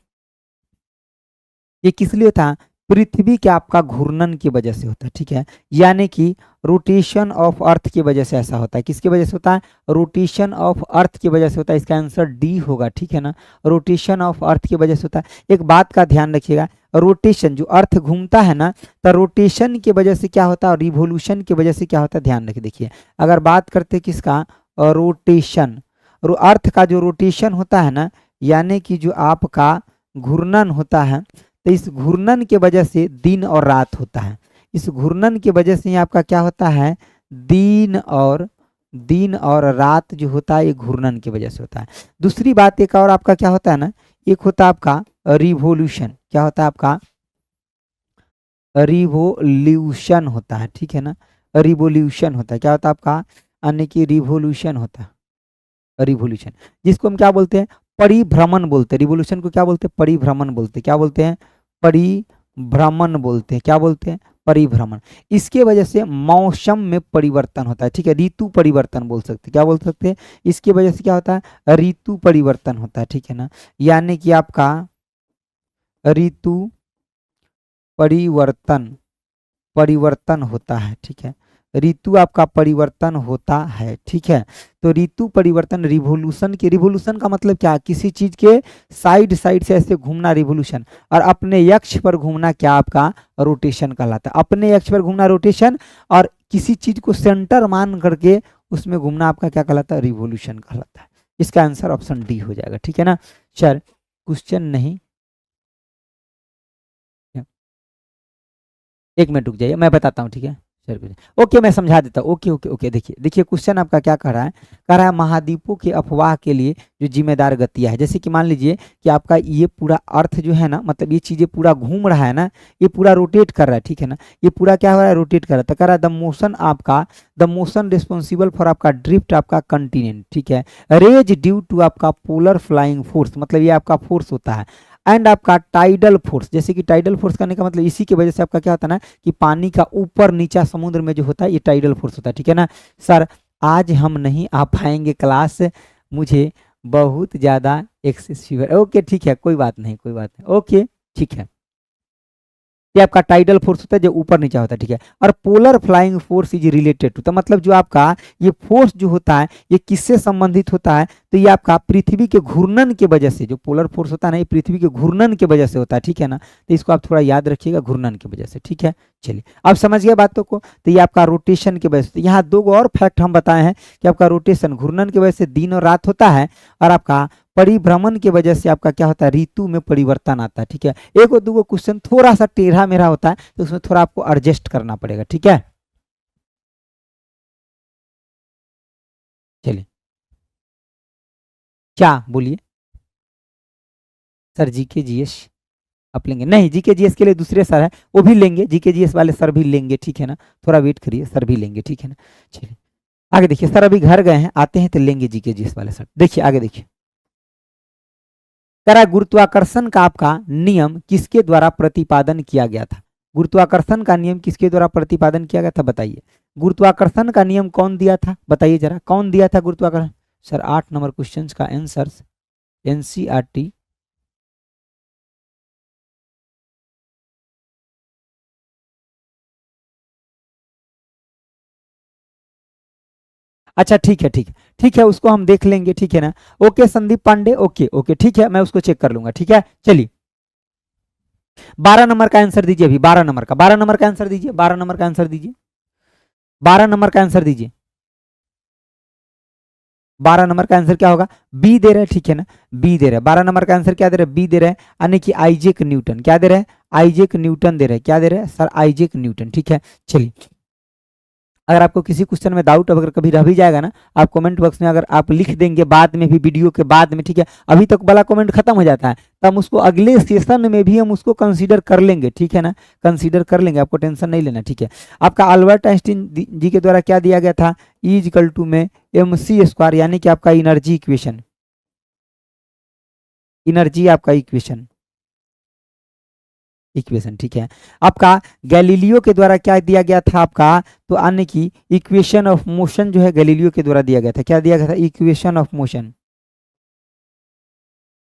ये किस लिए था, पृथ्वी के आपका घूर्णन की वजह से होता है, ठीक है, यानी कि रोटेशन ऑफ अर्थ की वजह से ऐसा होता है। किसकी वजह से होता है, रोटेशन ऑफ अर्थ की वजह से होता है। इसका आंसर डी होगा, ठीक है ना, रोटेशन ऑफ अर्थ की वजह से होता है। एक बात का ध्यान रखिएगा, रोटेशन जो अर्थ घूमता है ना, तो रोटेशन की वजह से क्या होता है और रिवोल्यूशन की वजह से क्या होता है, ध्यान रखिए। देखिए अगर बात करते हैं किसका, रोटेशन, अर्थ का जो रोटेशन होता है ना, यानी कि जो आपका घूर्णन होता है, तो इस घूर्णन के वजह से दिन और रात होता है। इस घूर्णन की वजह से आपका क्या होता है, दिन और रात जो होता है ये घूर्णन की वजह से होता है। दूसरी बात एक और आपका क्या होता है ना, एक होता है आपका रिवोल्यूशन, क्या होता है आपका रिवोल्यूशन होता है, ठीक है ना, रिवोल्यूशन होता है। क्या होता है आपका, यानी कि रिवोल्यूशन होता है, रिवोल्यूशन जिसको हम क्या बोलते हैं, परिभ्रमण बोलते हैं। रिवोल्यूशन को क्या बोलते हैं, परिभ्रमण बोलते हैं। क्या बोलते हैं, परिभ्रमण बोलते हैं। क्या बोलते हैं, परिभ्रमण। इसके वजह से मौसम में परिवर्तन होता है, ठीक है, ऋतु परिवर्तन बोल सकते हैं। क्या बोल सकते हैं, इसकी वजह से क्या होता है, ऋतु परिवर्तन होता है, ठीक है ना, यानी कि आपका ऋतु परिवर्तन होता है, ठीक है, ऋतु आपका परिवर्तन होता है, ठीक है। तो ऋतु परिवर्तन रिवोल्यूशन रिवोल्यूशन का मतलब क्या है, किसी चीज के साइड से ऐसे घूमना रिवोल्यूशन, और अपने अक्ष पर घूमना क्या आपका रोटेशन कहलाता है। अपने अक्ष पर घूमना रोटेशन, और किसी चीज को सेंटर मान करके उसमें घूमना आपका क्या कहलाता है, रिवोल्यूशन कहलाता है। इसका आंसर ऑप्शन डी हो जाएगा, ठीक है ना। चल क्वेश्चन नहीं, एक मिनट रुक जाइए मैं बताता हूँ, ठीक है। ओके मैं समझा देता हूँ। ओके देखिए क्वेश्चन आपका क्या कर रहा है, कह रहा है महाद्वीपों के अफवाह के लिए जो जिम्मेदार गतियां है। जैसे कि मान लीजिए कि आपका ये पूरा अर्थ जो है ना, मतलब ये चीजें पूरा घूम रहा है ना, ये पूरा रोटेट कर रहा है, ठीक है ना, ये पूरा क्या हो रहा है, रोटेट कर रहा है। तो कह रहा है द मोशन रिस्पॉन्सिबल फॉर आपका ड्रिफ्ट आपका कंटिनेंट, ठीक है, रेज ड्यू टू आपका पोलर फ्लाइंग फोर्स, मतलब ये आपका फोर्स होता है। एंड आपका टाइडल फोर्स, जैसे कि टाइडल फोर्स करने का मतलब इसी की वजह से आपका क्या होता है ना कि पानी का ऊपर नीचा समुद्र में जो होता है ये टाइडल फोर्स होता है, ठीक है ना। सर आज हम नहीं आ पाएंगे क्लास, मुझे बहुत ज़्यादा एक्सेस फीवर। ओके ठीक है, कोई बात नहीं, कोई बात नहीं, ओके ठीक है। ये आपका टाइडल फोर्स होता है जो ऊपर नीचे होता है, ठीक है। और polar flying force is related to, तो मतलब जो आपका ये फोर्स जो होता है ये किससे संबंधित होता है, तो ये आपका पृथ्वी के घूर्णन के वजह से, जो पोलर फोर्स होता है ना ये पृथ्वी के घूर्णन के वजह से होता है, ठीक है ना। तो इसको आप थोड़ा याद रखिएगा, घूर्णन की वजह से, ठीक है। चलिए अब समझ गए बातों को। तो ये आपका रोटेशन की वजह से, यहाँ दो और फैक्ट हम बताए हैं कि आपका रोटेशन घूर्णन की वजह से दिन और रात होता है, और आपका परिभ्रमण की वजह से आपका क्या होता है ऋतु में परिवर्तन आता है, ठीक है। एक और दो क्वेश्चन थोड़ा सा टेढ़ा मेढ़ा होता है तो उसमें थोड़ा आपको एडजस्ट करना पड़ेगा, ठीक है। चलिए क्या बोलिए सर, जीके जीएस आप लेंगे? नहीं, जीके जीएस के लिए दूसरे सर है, वो भी लेंगे, जीके जीएस वाले सर भी लेंगे, ठीक है ना। थोड़ा वेट करिए, सर भी लेंगे, ठीक है ना। चलिए आगे देखिए, सर अभी घर गए हैं, आते हैं तो लेंगे जीके जीएस वाले सर। देखिए आगे देखिए, करा गुरुत्वाकर्षण का आपका नियम किसके द्वारा प्रतिपादन किया गया था? गुरुत्वाकर्षण का नियम किसके द्वारा प्रतिपादन किया गया था बताइए। गुरुत्वाकर्षण का नियम कौन दिया था बताइए जरा, कौन दिया था गुरुत्वाकर्षण? सर 8 नंबर क्वेश्चन का आंसर एनसीईआरटी। अच्छा ठीक है, ठीक है, ठीक है, उसको हम देख लेंगे, ठीक है ना। Okay Sandeep Pandey, okay okay ठीक है, मैं उसको चेक कर लूंगा, ठीक है। चलिए 12 नंबर का आंसर दीजिए, अभी 12 नंबर का, 12 नंबर का आंसर दीजिए, 12 नंबर का आंसर दीजिए, 12 नंबर का आंसर दीजिए। 12 नंबर का आंसर क्या होगा? बी दे रहे हैं, ठीक है ना, बी दे रहे हैं। 12 नंबर का आंसर क्या दे रहे हैं? बी दे रहे हैं, यानी कि आइजैक न्यूटन। क्या दे रहे हैं? आइजैक न्यूटन दे रहे हैं। क्या दे रहे हैं सर? आइजैक न्यूटन, ठीक है। चलिए अगर आपको किसी क्वेश्चन में डाउट अगर कभी रह भी जाएगा ना, आप कमेंट बॉक्स में अगर आप लिख देंगे बाद में भी, वीडियो के बाद में, ठीक है। अभी तक वाला कमेंट खत्म हो जाता है तो हम उसको अगले सेशन में भी हम उसको कंसीडर कर लेंगे, ठीक है ना, कंसीडर कर लेंगे, आपको टेंशन नहीं लेना, ठीक है। आपका अल्बर्ट आइंस्टीन जी के द्वारा क्या दिया गया था? ई इक्वल टू में mc स्क्वायर, यानी कि आपका एनर्जी इक्वेशन, एनर्जी आपका इक्वेशन, इक्वेशन, ठीक है। आपका गैलीलियो के द्वारा क्या दिया गया था आपका? तो यानी कि इक्वेशन ऑफ मोशन जो है गैलीलियो के द्वारा दिया गया था। क्या दिया गया था? Equation of motion,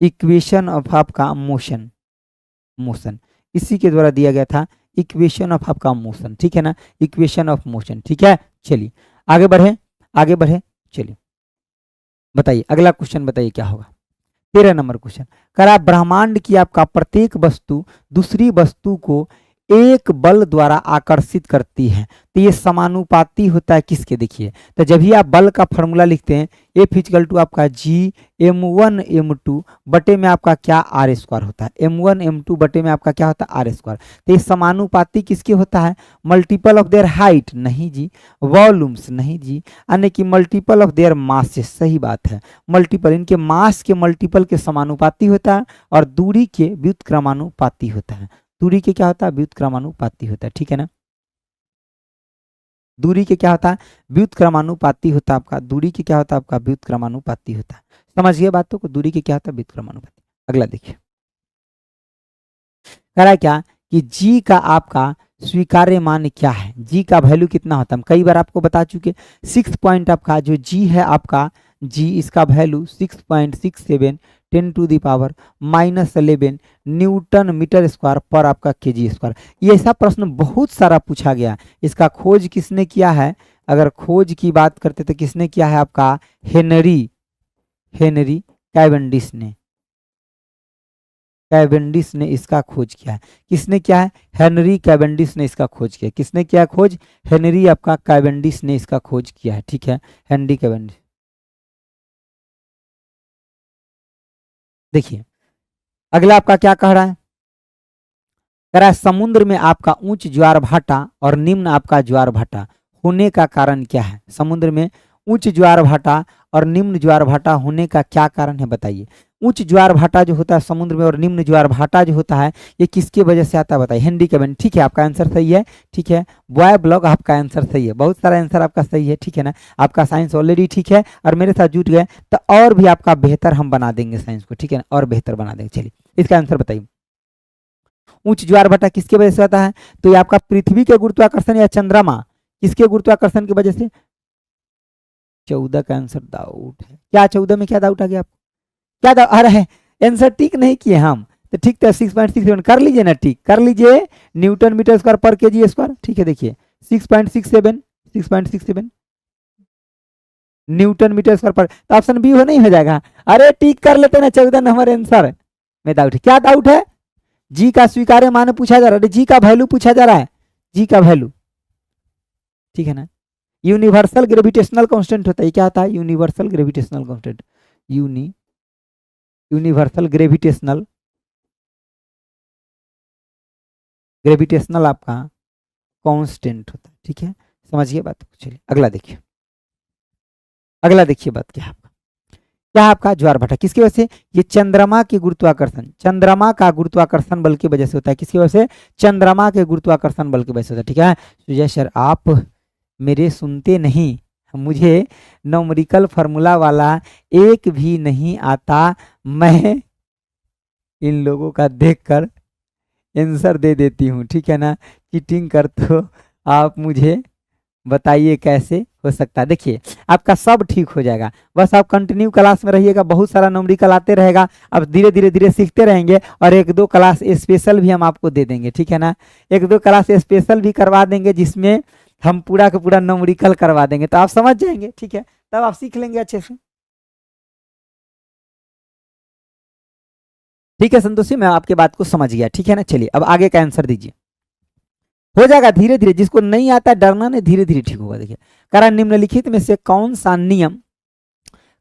equation of आपका मोशन, मोशन इसी के द्वारा दिया गया था, इक्वेशन ऑफ आपका मोशन, ठीक है ना, इक्वेशन ऑफ मोशन, ठीक है। चलिए आगे बढ़े, आगे बढ़े, चलिए बताइए अगला क्वेश्चन, बताइए क्या होगा। 13 नंबर क्वेश्चन, करा ब्रह्मांड की आपका प्रत्येक वस्तु दूसरी वस्तु को एक बल द्वारा आकर्षित करती है, तो ये समानुपाती होता है किसके? देखिए तो जब भी आप बल का फॉर्मूला लिखते हैं F इक्वल टू आपका जी m1 m2 बटे में आपका क्या आर स्क्वायर होता है, m1 m2 बटे में आपका क्या होता है? R square. तो ये समानुपाती किसके होता है? मल्टीपल ऑफ देयर हाइट नहीं जी, वॉल्यूम्स नहीं जी, यानी कि मल्टीपल ऑफ देयर मासेस, सही बात है, मल्टीपल, इनके मास के मल्टीपल के समानुपाती होता है, और दूरी के व्युत्क्रमानुपाती होता है। दूरी के क्या होता है? व्युत्क्रमानुपाती होता है, ठीक है ना। दूरी के क्या होता है? व्युत्क्रमानुपाती होता है आपका, दूरी के क्या होता है आपका? व्युत्क्रमानुपाती होता है। समझिए बातों को, दूरी के क्या होता है? व्युत्क्रमानुपाती। अगला देखिए, कह रहा है क्या कि जी का आपका स्वीकार्य मान क्या है? जी का वैल्यू कितना होता है? हम कई बार आपको बता चुके, 6 पॉइंट आपका जो जी है आपका, जी इसका value 6.67 10 to the power -11 newton metre square पर आपका केजी स्क्वायर। ये ऐसा प्रश्न बहुत सारा पूछा गया। इसका खोज किसने किया है? अगर खोज की बात करते तो किसने किया है आपका? हेनरी, हेनरी कैवेंडिश ने, कैवेंडिश ने इसका खोज किया है। किसने किया है? हेनरी कैवेंडिश ने इसका खोज किया। किसने किया खोज? हेनरी आपका कैवेंडिश ने इसका खोज किया है, ठीक है, हेनरी कैवेंडिश। देखिए अगला आपका क्या कह रहा है? कह रहा है समुद्र में आपका उच्च ज्वार भाटा और निम्न आपका ज्वार भाटा होने का कारण क्या है? समुद्र में उच्च ज्वार भाटा और निम्न ज्वार भाटा होने का क्या कारण है बताइए। उच्च ज्वार भाटा जो होता है समुद्र में और निम्न ज्वार भाटा जो होता है ये किसके वजह से आता है बताइए? Henry Cavendish. ठीक है, आपका आंसर सही है। ठीक है, बॉय ब्लॉग आपका आंसर सही है। बहुत सारा आंसर आपका सही है। ठीक है ना, आपका साइंस ऑलरेडी ठीक है और मेरे साथ जुट गए तो और भी आपका बेहतर हम बना देंगे साइंस को। ठीक है ना, और बेहतर बना देंगे। चलिए इसका आंसर बताइए, उच्च ज्वार भाटा किसके वजह से होता है? तो ये आपका पृथ्वी के गुरुत्वाकर्षण या चंद्रमा किसके गुरुत्वाकर्षण की वजह से? 14 का आंसर डाउट है क्या? 14 में क्या डाउट आ गया आपको? क्या डाउट आ रहा है? आंसर ठीक नहीं किए हम तो ठीक है 6.67 कर लीजिए ना, ठीक कर लीजिए, न्यूटन मीटर स्क्वायर पर केजी स्क्वायर। ठीक है, देखिए 6.67 न्यूटन मीटर स्क्वायर पर, तो ऑप्शन बी हो नहीं हो जाएगा? अरे ठीक कर लेते ना, 14 नंबर आंसर में डाउट है। क्या डाउट है? जी का स्वीकार्य मान पूछा जा रहा है, जी का वैल्यू पूछा जा रहा है, जी का वैल्यू। ठीक है ना, यूनिवर्सल ग्रेविटेशनल कांस्टेंट होता है, क्या होता है? Universal gravitational constant, universal gravitational आपका कांस्टेंट होता है। ठीक है, समझिए बात। चलिए अगला देखिए, अगला देखिए बात क्या है आपका, क्या आपका ज्वार भाटा किसकी वजह से? ये चंद्रमा के गुरुत्वाकर्षण, चंद्रमा का गुरुत्वाकर्षण बल की वजह से होता है। किसकी वजह से? चंद्रमा के गुरुत्वाकर्षण बल की वजह से होता है। ठीक है, सुजय सर आप मेरे सुनते नहीं, मुझे न्यूमेरिकल फार्मूला वाला एक भी नहीं आता, मैं इन लोगों का देखकर आंसर दे देती हूँ। ठीक है ना, चीटिंग कर तो आप मुझे बताइए कैसे हो सकता है? देखिए आपका सब ठीक हो जाएगा, बस आप कंटिन्यू क्लास में रहिएगा, बहुत सारा न्यूमेरिकल आते रहेगा, अब धीरे धीरे धीरे सीखते रहेंगे और एक दो क्लास स्पेशल भी हम आपको दे देंगे। ठीक है ना, एक दो क्लास स्पेशल भी करवा देंगे जिसमें हम पूरा का पूरा न्यूमेरिकल करवा देंगे, तो आप समझ जाएंगे। ठीक है, तब आप सीख लेंगे अच्छे से। ठीक है संतोषी, मैं आपके बात को समझ गया। ठीक है ना, चलिए अब आगे का आंसर दीजिए, हो जाएगा धीरे धीरे, जिसको नहीं आता डरना नहीं, धीरे धीरे ठीक होगा। देखिए कारण निम्नलिखित में से कौन सा नियम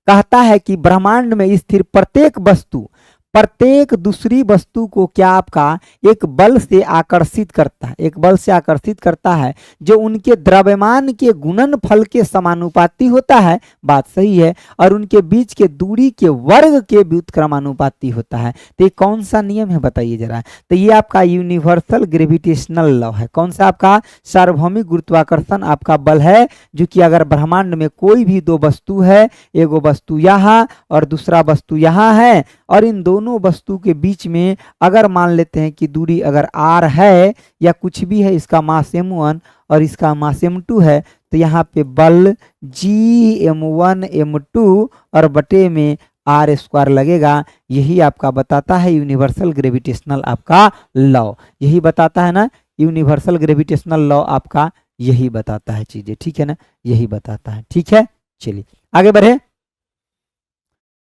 कहता है कि ब्रह्मांड में स्थिर प्रत्येक वस्तु प्रत्येक दूसरी वस्तु को क्या आपका एक बल से आकर्षित करता है, एक बल से आकर्षित करता है जो उनके द्रव्यमान के गुणनफल के समानुपाती होता है, बात सही है, और उनके बीच के दूरी के वर्ग के व्युत्क्रमानुपाती होता है। तो ये कौन सा नियम है बताइए जरा? तो ये आपका यूनिवर्सल ग्रेविटेशनल लॉ है। कौन सा? आपका सार्वभौमिक गुरुत्वाकर्षण आपका बल है, जो कि अगर ब्रह्मांड में कोई भी दो वस्तु है, एगो वस्तु यहाँ और दूसरा वस्तु यहाँ है, और इन दोनों वस्तु के बीच में अगर मान लेते हैं कि दूरी अगर r है या कुछ भी है, इसका मास m1 और इसका मास m2 है, तो यहाँ पे बल Gm1 m2 और बटे में r स्क्वायर लगेगा। यही आपका बताता है यूनिवर्सल ग्रेविटेशनल आपका लॉ, यही बताता है ना, यूनिवर्सल ग्रेविटेशनल लॉ आपका यही बताता है चीजें। ठीक है ना, यही बताता है। ठीक है, चलिए आगे बढ़े।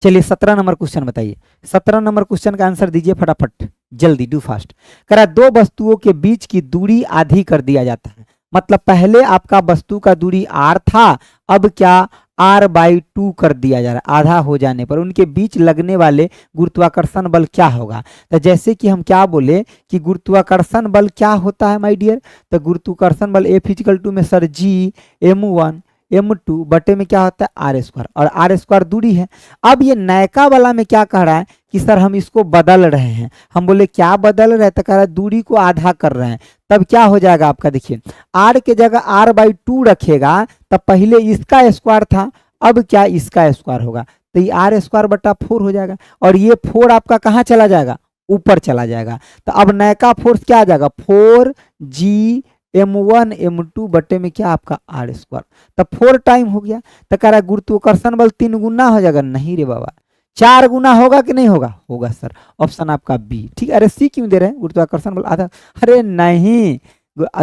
चलिए 17 नंबर क्वेश्चन बताइए, 17 नंबर क्वेश्चन का आंसर दीजिए फटाफट, जल्दी, डू फास्ट। करा दो वस्तुओं के बीच की दूरी आधी कर दिया जाता है, मतलब पहले आपका वस्तु का दूरी r था, अब क्या r/2 कर दिया जा रहा है, आधा हो जाने पर उनके बीच लगने वाले गुरुत्वाकर्षण बल क्या होगा? तो जैसे कि हम क्या बोले कि गुरुत्वाकर्षण बल क्या होता है माय डियर, तो गुरुत्वाकर्षण बल F=2 में सर Gm1 m2 बटे में क्या होता है r स्क्वायर, और r स्क्वायर दूरी है। अब ये नयका वाला में क्या कह रहा है कि सर हम इसको बदल रहे हैं, हम बोले क्या बदल रहे हैं, तो कह रहा है दूरी को आधा कर रहे हैं, तब क्या हो जाएगा आपका? देखिए r के जगह r/2 रखेगा, तब पहले इसका स्क्वायर था, अब क्या इसका स्क्वायर होगा, तो ये r स्क्वायर बटा 4 हो जाएगा, और ये 4 आपका कहाँ चला जाएगा? ऊपर चला जाएगा। तो अब नयका फोर्स क्या आ जाएगा? 4Gm1 m2 बटे में क्या आपका r स्क्वायर, तब 4 टाइम हो गया। तो कह रहा है गुरुत्वाकर्षण बल 3 गुना हो जाएगा, नहीं रे बाबा 4 गुना होगा कि नहीं होगा? होगा सर, ऑप्शन आपका बी। ठीक है, अरे सी क्यों दे रहे हैं? गुरुत्वाकर्षण बल आधा, अरे नहीं,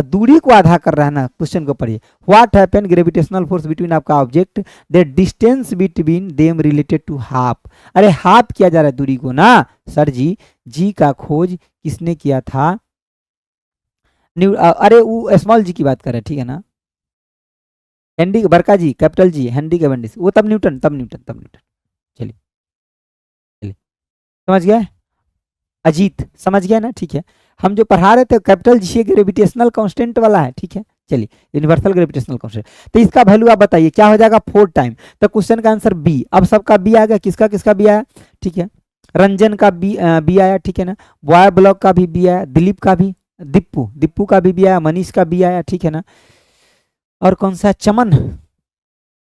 दूरी को आधा कर रहा है ना। क्वेश्चन को पढ़िए, what happen gravitational force between आपका object the distance between them related to half. अरे हाफ किया जा रहा है दूरी को ना सर जी, जी का खोज किसने किया था? अरे वो स्मॉल जी की बात कर रहे हैं, ठीक है ना, हेनरी बड़का जी, कैपिटल जी, हेनरी कैवेंडिश, वो तब न्यूटन। चलिए चलिए, समझ गया अजीत, समझ गया ना? ठीक है, हम जो पढ़ा रहे थे कैपिटल जी ग्रेविटेशनल कांस्टेंट वाला है। ठीक है, चलिए यूनिवर्सल ग्रेविटेशनल कांस्टेंट, तो इसका वैल्यू आप बताइए क्या हो जाएगा? 4 टाइम। तो क्वेश्चन का आंसर बी। अब सबका बी आ गया, किसका किसका बी आया? ठीक है, रंजन का बी आया, ठीक है ना, बॉय ब्लॉक का भी बी आया, दिलीप का भी, दीपू का भी आया, मनीष का बी आया, ठीक है ना, और कौन सा, चमन,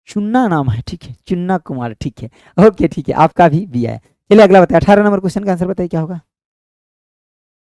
चुन्ना नाम है, ठीक है, चुन्ना कुमार, ठीक है, ओके ठीक है, आपका भी बी आया। चलिए अगला बताइए, 18 नंबर क्वेश्चन का आंसर बताइए क्या होगा।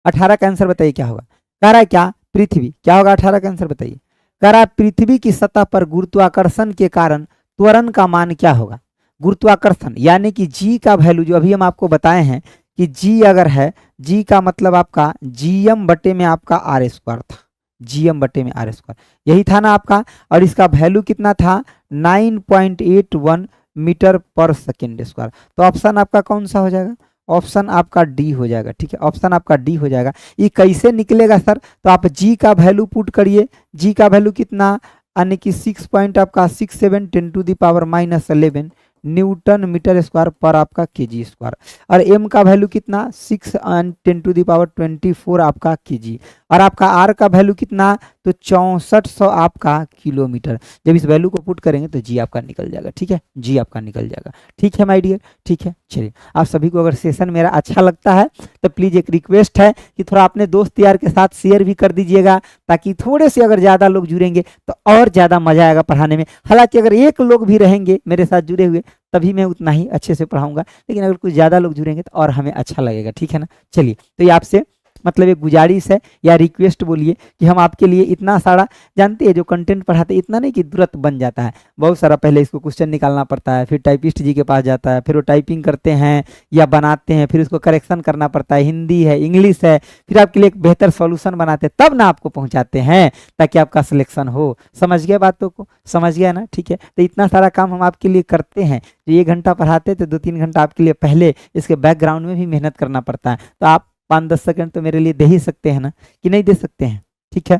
18 का आंसर बताइए क्या होगा। कह रहा है क्या, पृथ्वी, क्या होगा 18 का आंसर बताइए। कह रहा है पृथ्वी की सतह पर गुरुत्वाकर्षण के कारण त्वरण का मान क्या होगा। गुरुत्वाकर्षण यानी कि जी का वैल्यू जो अभी हम आपको बताए हैं कि जी अगर है, जी का मतलब आपका जीएम बटे में आपका आर स्क्वायर था, जीएम बटे में आर स्क्वायर यही था ना आपका, और इसका वैल्यू कितना था 9.81 मीटर पर सेकेंड स्क्वायर। तो ऑप्शन आपका कौन सा हो जाएगा, ऑप्शन आपका डी हो जाएगा, ठीक है, ऑप्शन आपका डी हो जाएगा। ये कैसे निकलेगा सर, तो आप जी का वैल्यू पुट करिए, जी का वैल्यू कितना, यानी कि 6 पॉइंट आपका 67 10 to the power -11 newton metre square पर आपका केजी स्क्वायर, और एम का वैल्यू कितना 6 एंड 10 टू द पावर 24 आपका केजी, और आपका आर का वैल्यू कितना, तो 6400 आपका किलोमीटर। जब इस वैल्यू को पुट करेंगे तो जी आपका निकल जाएगा, ठीक है, जी आपका निकल जाएगा, ठीक है माय डियर, ठीक है। चलिए आप सभी को अगर सेशन मेरा अच्छा लगता है तो प्लीज़ एक रिक्वेस्ट है कि थोड़ा अपने दोस्त यार के साथ शेयर भी कर दीजिएगा, ताकि थोड़े से अगर ज़्यादा लोग जुड़ेंगे तो और ज़्यादा मज़ा आएगा पढ़ाने में। हालांकि अगर एक लोग भी रहेंगे मेरे साथ जुड़े हुए तभी मैं उतना ही अच्छे से पढ़ाऊंगा, लेकिन अगर कुछ ज़्यादा लोग जुड़ेंगे तो और हमें अच्छा लगेगा, ठीक है ना। चलिए तो ये आपसे मतलब एक गुजारिश है या रिक्वेस्ट बोलिए कि हम आपके लिए इतना सारा, जानते हैं जो कंटेंट पढ़ाते हैं इतना नहीं कि तुरंत बन जाता है, बहुत सारा पहले इसको क्वेश्चन निकालना पड़ता है, फिर टाइपिस्ट जी के पास जाता है, फिर वो टाइपिंग करते हैं या बनाते हैं, फिर उसको करेक्शन करना पड़ता है, हिंदी है इंग्लिश है, फिर आपके लिए एक बेहतर सॉल्यूशन बनाते हैं, तब ना आपको पहुंचाते हैं ताकि आपका सिलेक्शन हो। समझ गया बातों को, समझ गया ना, ठीक है। तो इतना सारा काम हम आपके लिए करते हैं, जो 1 घंटा पढ़ाते तो 2-3 घंटा आपके लिए पहले इसके बैकग्राउंड में भी मेहनत करना पड़ता है। तो आप 5-10 सेकंड तो मेरे लिए दे ही सकते हैं ना, कि नहीं दे सकते हैं, ठीक है।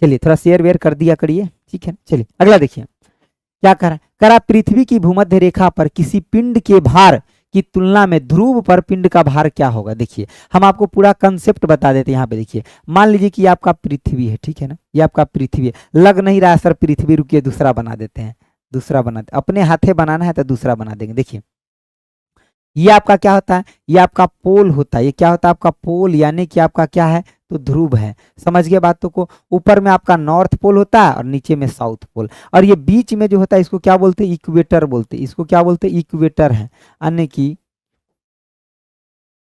चलिए थोड़ा शेयर वेयर कर दिया करिए, ठीक है। चलिए अगला देखिए क्या करा पृथ्वी की भूमध्य रेखा पर किसी पिंड के भार की तुलना में ध्रुव पर पिंड का भार क्या होगा। देखिए हम आपको पूरा कंसेप्ट बता देते हैं। यहाँ पे देखिए मान लीजिए कि ये आपका पृथ्वी है, ठीक है ना, ये आपका पृथ्वी है, लग नहीं रहा है सर पृथ्वी, रुकिए दूसरा बना देते हैं, दूसरा बनाते, अपने हाथे बनाना है तो दूसरा बना देंगे। देखिए ये आपका क्या होता है, ये आपका पोल होता है, ये क्या होता है आपका पोल, यानी कि आपका क्या है, तो ध्रुव है। समझ गए बातों को, ऊपर में आपका नॉर्थ पोल होता है और नीचे में साउथ पोल, और ये बीच में जो होता है इसको क्या बोलते हैं, इक्वेटर बोलते हैं, इसको क्या बोलते हैं, इक्वेटर है, यानी कि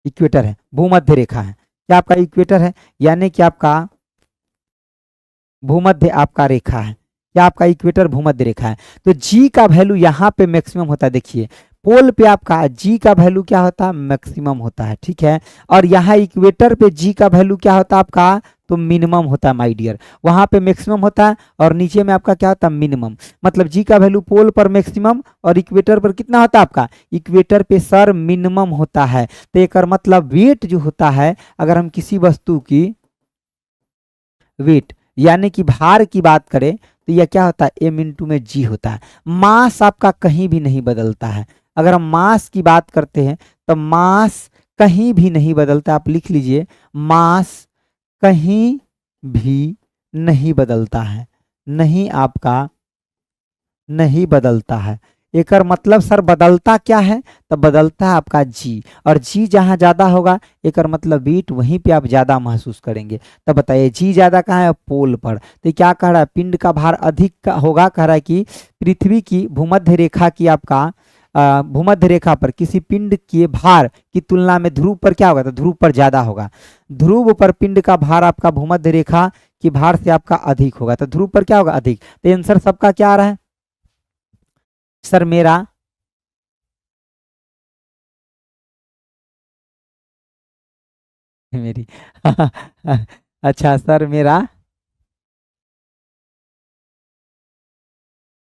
इक्वेटर है, भूमध्य रेखा है, क्या आपका इक्वेटर है, यानी कि आपका भूमध्य आपका रेखा है, क्या आपका इक्वेटर भूमध्य रेखा है। तो जी का वैल्यू यहाँ पे मैक्सिमम होता है, देखिए पोल पे आपका जी का वैल्यू क्या होता है, मैक्सिमम होता है, ठीक है, और यहाँ इक्वेटर पे जी का वैल्यू क्या होता है आपका, तो मिनिमम होता है माय डियर, वहाँ पे मैक्सिमम होता है और नीचे में आपका क्या होता है, मिनिमम। मतलब जी का वैल्यू पोल पर मैक्सिमम और इक्वेटर पर कितना होता है आपका, इक्वेटर पे सर मिनिमम होता है। तो एक मतलब वेट जो होता है, अगर हम किसी वस्तु की वेट यानी कि भार की बात करें तो यह क्या होता है, एम इंटू में जी होता है। मास आपका कहीं भी नहीं बदलता है, अगर हम मास की बात करते हैं तो मास कहीं भी नहीं बदलता, आप लिख लीजिए मास कहीं भी नहीं बदलता है, नहीं आपका नहीं बदलता है। एक मतलब सर बदलता क्या है, तो बदलता है आपका जी, और जी जहाँ ज़्यादा होगा एक मतलब वेट वहीं पे आप ज़्यादा महसूस करेंगे। तो बताइए जी ज़्यादा कहाँ है, पोल पर। तो क्या कह रहा है, पिंड का भार अधिक होगा, कह रहा है कि पृथ्वी की भूमध्य रेखा की आपका भूमध्य रेखा पर किसी पिंड के भार की तुलना में ध्रुव पर क्या होगा, तो ध्रुव पर ज़्यादा होगा। ध्रुव पर पिंड का भार आपका भूमध्य रेखा की भार से आपका अधिक होगा, तो ध्रुव पर क्या होगा, अधिक। तो आंसर सबका क्या आ रहा है सर, मेरा मेरी अच्छा सर मेरा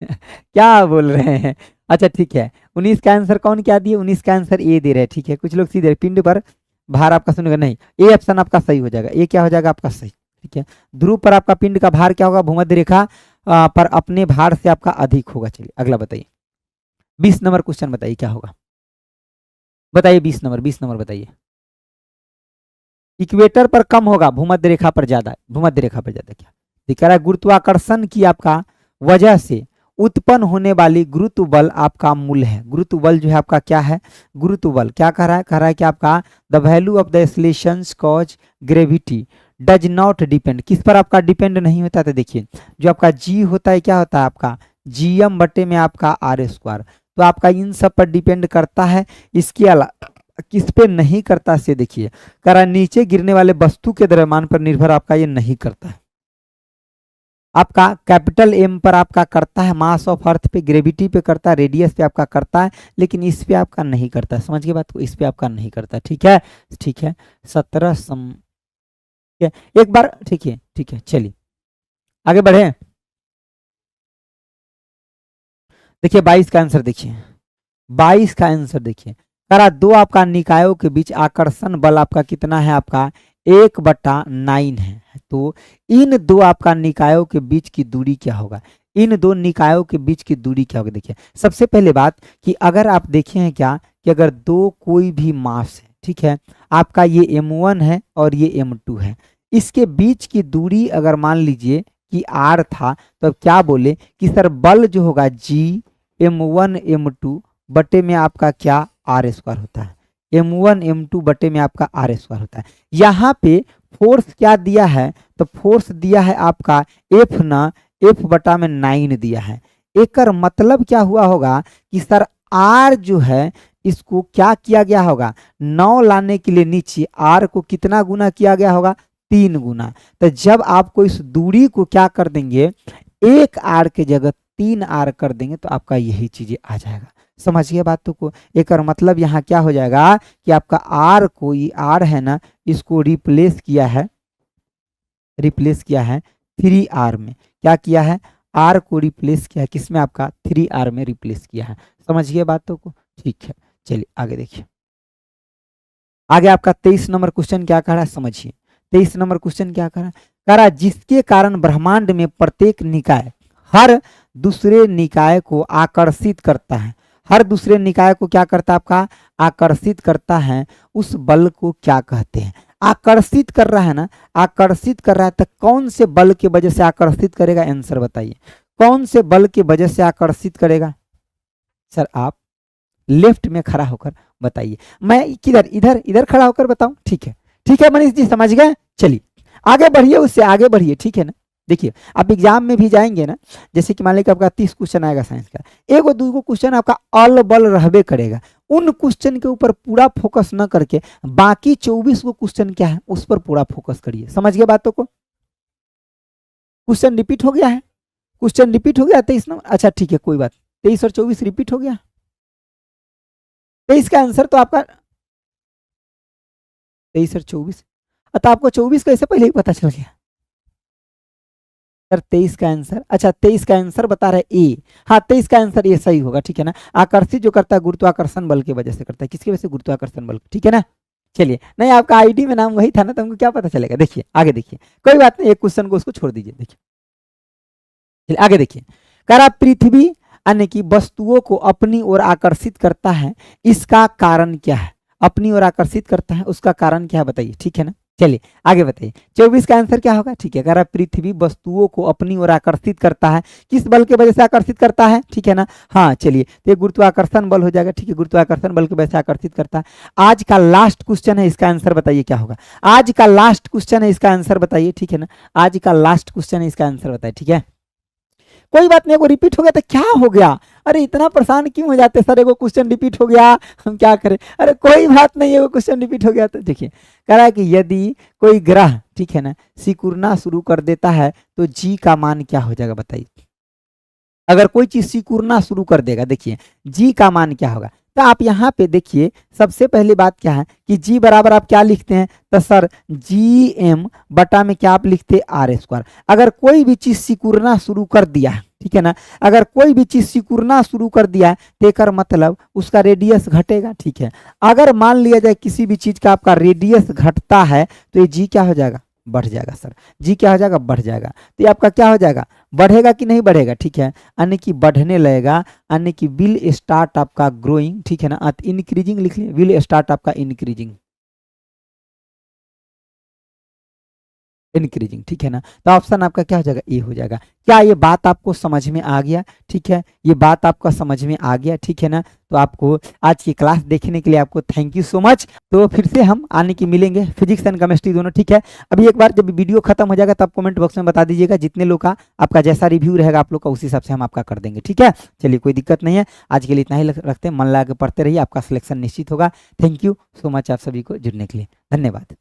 क्या बोल रहे हैं, अच्छा ठीक है। 19 का आंसर कौन क्या दिए, 19 का आंसर ए दे रहे हैं, ठीक है। कुछ लोग सीधे पिंड पर भार आपका सुनेगा नहीं, ए ऑप्शन आपका सही हो जाएगा, ए क्या हो जाएगा आपका सही, ठीक है। ध्रुव पर आपका पिंड का भार क्या होगा, भूमध्य रेखा पर अपने भार से आपका अधिक होगा। चलिए अगला बताइए, 20 नंबर क्वेश्चन बताइए क्या होगा, बताइए 20 नंबर बताइए। इक्वेटर पर कम होगा, भूमध्य रेखा पर ज्यादा, भूमध्य रेखा पर ज्यादा क्या दिखा रहा है, गुरुत्वाकर्षण की आपका वजह से उत्पन्न होने वाली गुरुत्व बल आपका मूल है। गुरुत्व बल जो है आपका क्या है, गुरुत्व बल क्या कह रहा है कि आपका the value of the accelerations cause gravity does not depend, किस पर आपका डिपेंड नहीं होता। तो देखिए जो आपका जी होता है क्या होता है आपका जीएम बटे में आपका आर स्क्वायर, तो आपका इन सब पर डिपेंड करता है। इसके अलावा किस पे नहीं करता से देखिए कह रहा नीचे गिरने वाले वस्तु के द्रव्यमान पर निर्भर आपका ये नहीं करता है। आपका कैपिटल एम पर आपका करता है, मास ऑफ अर्थ पे, ग्रेविटी पे करता है, रेडियस पे आपका करता है, लेकिन इस पे आपका नहीं करता। समझ गए बात को, इस पे आपका नहीं करता। ठीक है, ठीक है 17 एक बार। ठीक है, ठीक है, चलिए आगे बढ़े। देखिए 22 का आंसर देखिए, 22 का आंसर देखिए करा दो आपका निकायों के बीच आकर्षण बल आपका कितना है, आपका 1/9 है। तो इन दो आपका निकायों के बीच की दूरी क्या होगा, इन दो निकायों के बीच की दूरी क्या होगी। देखिए सबसे पहले बात कि अगर आप देखे हैं क्या कि अगर दो कोई भी मास है, ठीक है, आपका ये m1 है और ये m2 है, इसके बीच की दूरी अगर मान लीजिए कि r था, तो अब क्या बोले कि सर बल जो होगा g m1 m2 बटे में आपका क्या आर स्क्वायर होता है, m1 m2 बटे में आपका आर स्क्वायर होता है। यहाँ पे फोर्स क्या दिया है, तो फोर्स दिया है आपका F ना, F बटा में 9 दिया है। एक मतलब क्या हुआ होगा कि सर R जो है इसको क्या किया गया होगा, 9 लाने के लिए नीचे R को कितना गुना किया गया होगा, 3 गुना। तो जब आपको इस दूरी को क्या कर देंगे, 1 R के जगह 3 R कर देंगे, तो आपका यही चीजें आ जाएगा। समझिए बातों को। एक और मतलब यहाँ क्या हो जाएगा कि आपका आर को, ये आर है ना, इसको रिप्लेस किया है 3R में। क्या किया है, आर को रिप्लेस किया है किसमें, आपका 3R में रिप्लेस किया है। समझिए बातों को। ठीक है, चलिए आगे देखिए। आगे आपका 23 नंबर क्वेश्चन क्या कह रहा है, समझिए 23 नंबर क्वेश्चन क्या कह रहा है, जिसके कारण ब्रह्मांड में प्रत्येक निकाय हर दूसरे निकाय को आकर्षित करता है, हर दूसरे निकाय को क्या करता है, आपका आकर्षित करता है, उस बल को क्या कहते हैं। आकर्षित कर रहा है ना, आकर्षित कर रहा है, तो कौन से बल के वजह से आकर्षित करेगा, आंसर बताइए। कौन से बल के वजह से आकर्षित करेगा, सर आप लेफ्ट में खड़ा होकर बताइए। मैं किधर, इधर इधर खड़ा होकर बताऊं, ठीक है, ठीक है मनीष जी, समझ गए। चलिए आगे बढ़िए, उससे आगे बढ़िए, ठीक है ना। देखिए आप एग्जाम में भी जाएंगे ना, जैसे कि मान लीजिए आपका 30 क्वेश्चन आएगा साइंस का, एगो दूगो क्वेश्चन आपका अल बल रहबे करेगा, उन क्वेश्चन के ऊपर पूरा फोकस न करके बाकी 24 को क्वेश्चन क्या है उस पर पूरा फोकस करिए। समझ गए बातों को। क्वेश्चन रिपीट हो गया है, क्वेश्चन रिपीट हो गया 23 नंबर, अच्छा ठीक है कोई बात, 23 और 24 रिपीट हो गया। 23 का आंसर तो आपका 23 और 24, तो आपको 24 कैसे पहले ही पता चल गया सर। 23 का आंसर, अच्छा 23 का आंसर बता रहे ए, हाँ 23 का आंसर ये सही होगा, ठीक है ना। आकर्षित जो करता है गुरुत्वाकर्षण बल की वजह से करता है, किसकी वजह से, गुरुत्वाकर्षण बल, ठीक है ना। चलिए नहीं आपका आईडी में नाम वही था ना, तो हमको क्या पता चलेगा। देखिए आगे देखिए, कोई बात नहीं, एक क्वेश्चन को उसको छोड़ दीजिए। देखिए चलिए आगे देखिए, कह रहा पृथ्वी यानी कि वस्तुओं को अपनी ओर आकर्षित करता है, इसका कारण क्या है, अपनी ओर आकर्षित करता है उसका कारण क्या है बताइए, ठीक है ना। चलिए आगे बताइए 24 का आंसर क्या होगा, ठीक है, कह रहा पृथ्वी वस्तुओं को अपनी ओर आकर्षित करता है, किस बल के वजह से आकर्षित करता है, ठीक है ना। हाँ चलिए, तो ये गुरुत्वाकर्षण बल हो जाएगा, ठीक है, गुरुत्वाकर्षण बल की वजह से आकर्षित करता है। आज का लास्ट क्वेश्चन है, इसका आंसर बताइए क्या होगा। आज का लास्ट क्वेश्चन है, इसका आंसर बताइए, ठीक है ना। आज का लास्ट क्वेश्चन है, इसका आंसर बताइए, ठीक है। कोई बात नहीं, वो रिपीट हो गया तो क्या हो गया, अरे इतना परेशान क्यों हो जाते सर, एगो क्वेश्चन रिपीट हो गया हम क्या करें, अरे कोई बात नहीं, एगो क्वेश्चन रिपीट हो गया तो देखिए कह रहा है कि यदि कोई ग्रह, ठीक है ना, सिकुड़ना शुरू कर देता है तो जी का मान क्या हो जाएगा बताइए। अगर कोई चीज सिकुड़ना शुरू कर देगा, देखिए जी का मान क्या होगा। तो आप यहाँ पे देखिए सबसे पहली बात क्या है कि जी बराबर आप क्या लिखते हैं, तो सर जी एम बटा में क्या आप लिखते हैं, आर स्क्वायर। अगर कोई भी चीज सिकुड़ना शुरू कर दिया है, ठीक है ना, अगर कोई भी चीज सिकुड़ना शुरू कर दिया है तो एक मतलब उसका रेडियस घटेगा, ठीक है। अगर मान लिया जाए किसी भी चीज का आपका रेडियस घटता है तो ये जी क्या हो जाएगा, बढ़ जाएगा सर। जी क्या हो जाएगा, बढ़ जाएगा। तो ये आपका क्या हो जाएगा, बढ़ेगा कि नहीं बढ़ेगा, ठीक है, यानी कि बढ़ने लगेगा, यानी कि विल स्टार्ट आपका ग्रोइंग, ठीक है ना, इंक्रीजिंग लिख लिया, विल स्टार्ट आपका इंक्रीजिंग। इंक्रीजिंग, ठीक है ना। तो ऑप्शन आपका क्या हो जाएगा, ए हो जाएगा। क्या ये बात आपको समझ में आ गया, ठीक है, ये बात आपका समझ में आ गया, ठीक है ना। तो आपको आज की क्लास देखने के लिए आपको थैंक यू सो मच। तो फिर से हम आने की मिलेंगे, फिजिक्स एंड केमिस्ट्री दोनों, ठीक है। अभी एक बार जब वीडियो खत्म हो जाएगा तब कमेंट बॉक्स में बता दीजिएगा, जितने लोग का आपका जैसा रिव्यू रहेगा आप लोग का उसी हिसाब से हम आपका कर देंगे, ठीक है। चलिए कोई दिक्कत नहीं है, आज के लिए इतना ही रखते हैं, मन लगा के पढ़ते रहिए, आपका सिलेक्शन निश्चित होगा। थैंक यू सो मच आप सभी को जुड़ने के लिए, धन्यवाद।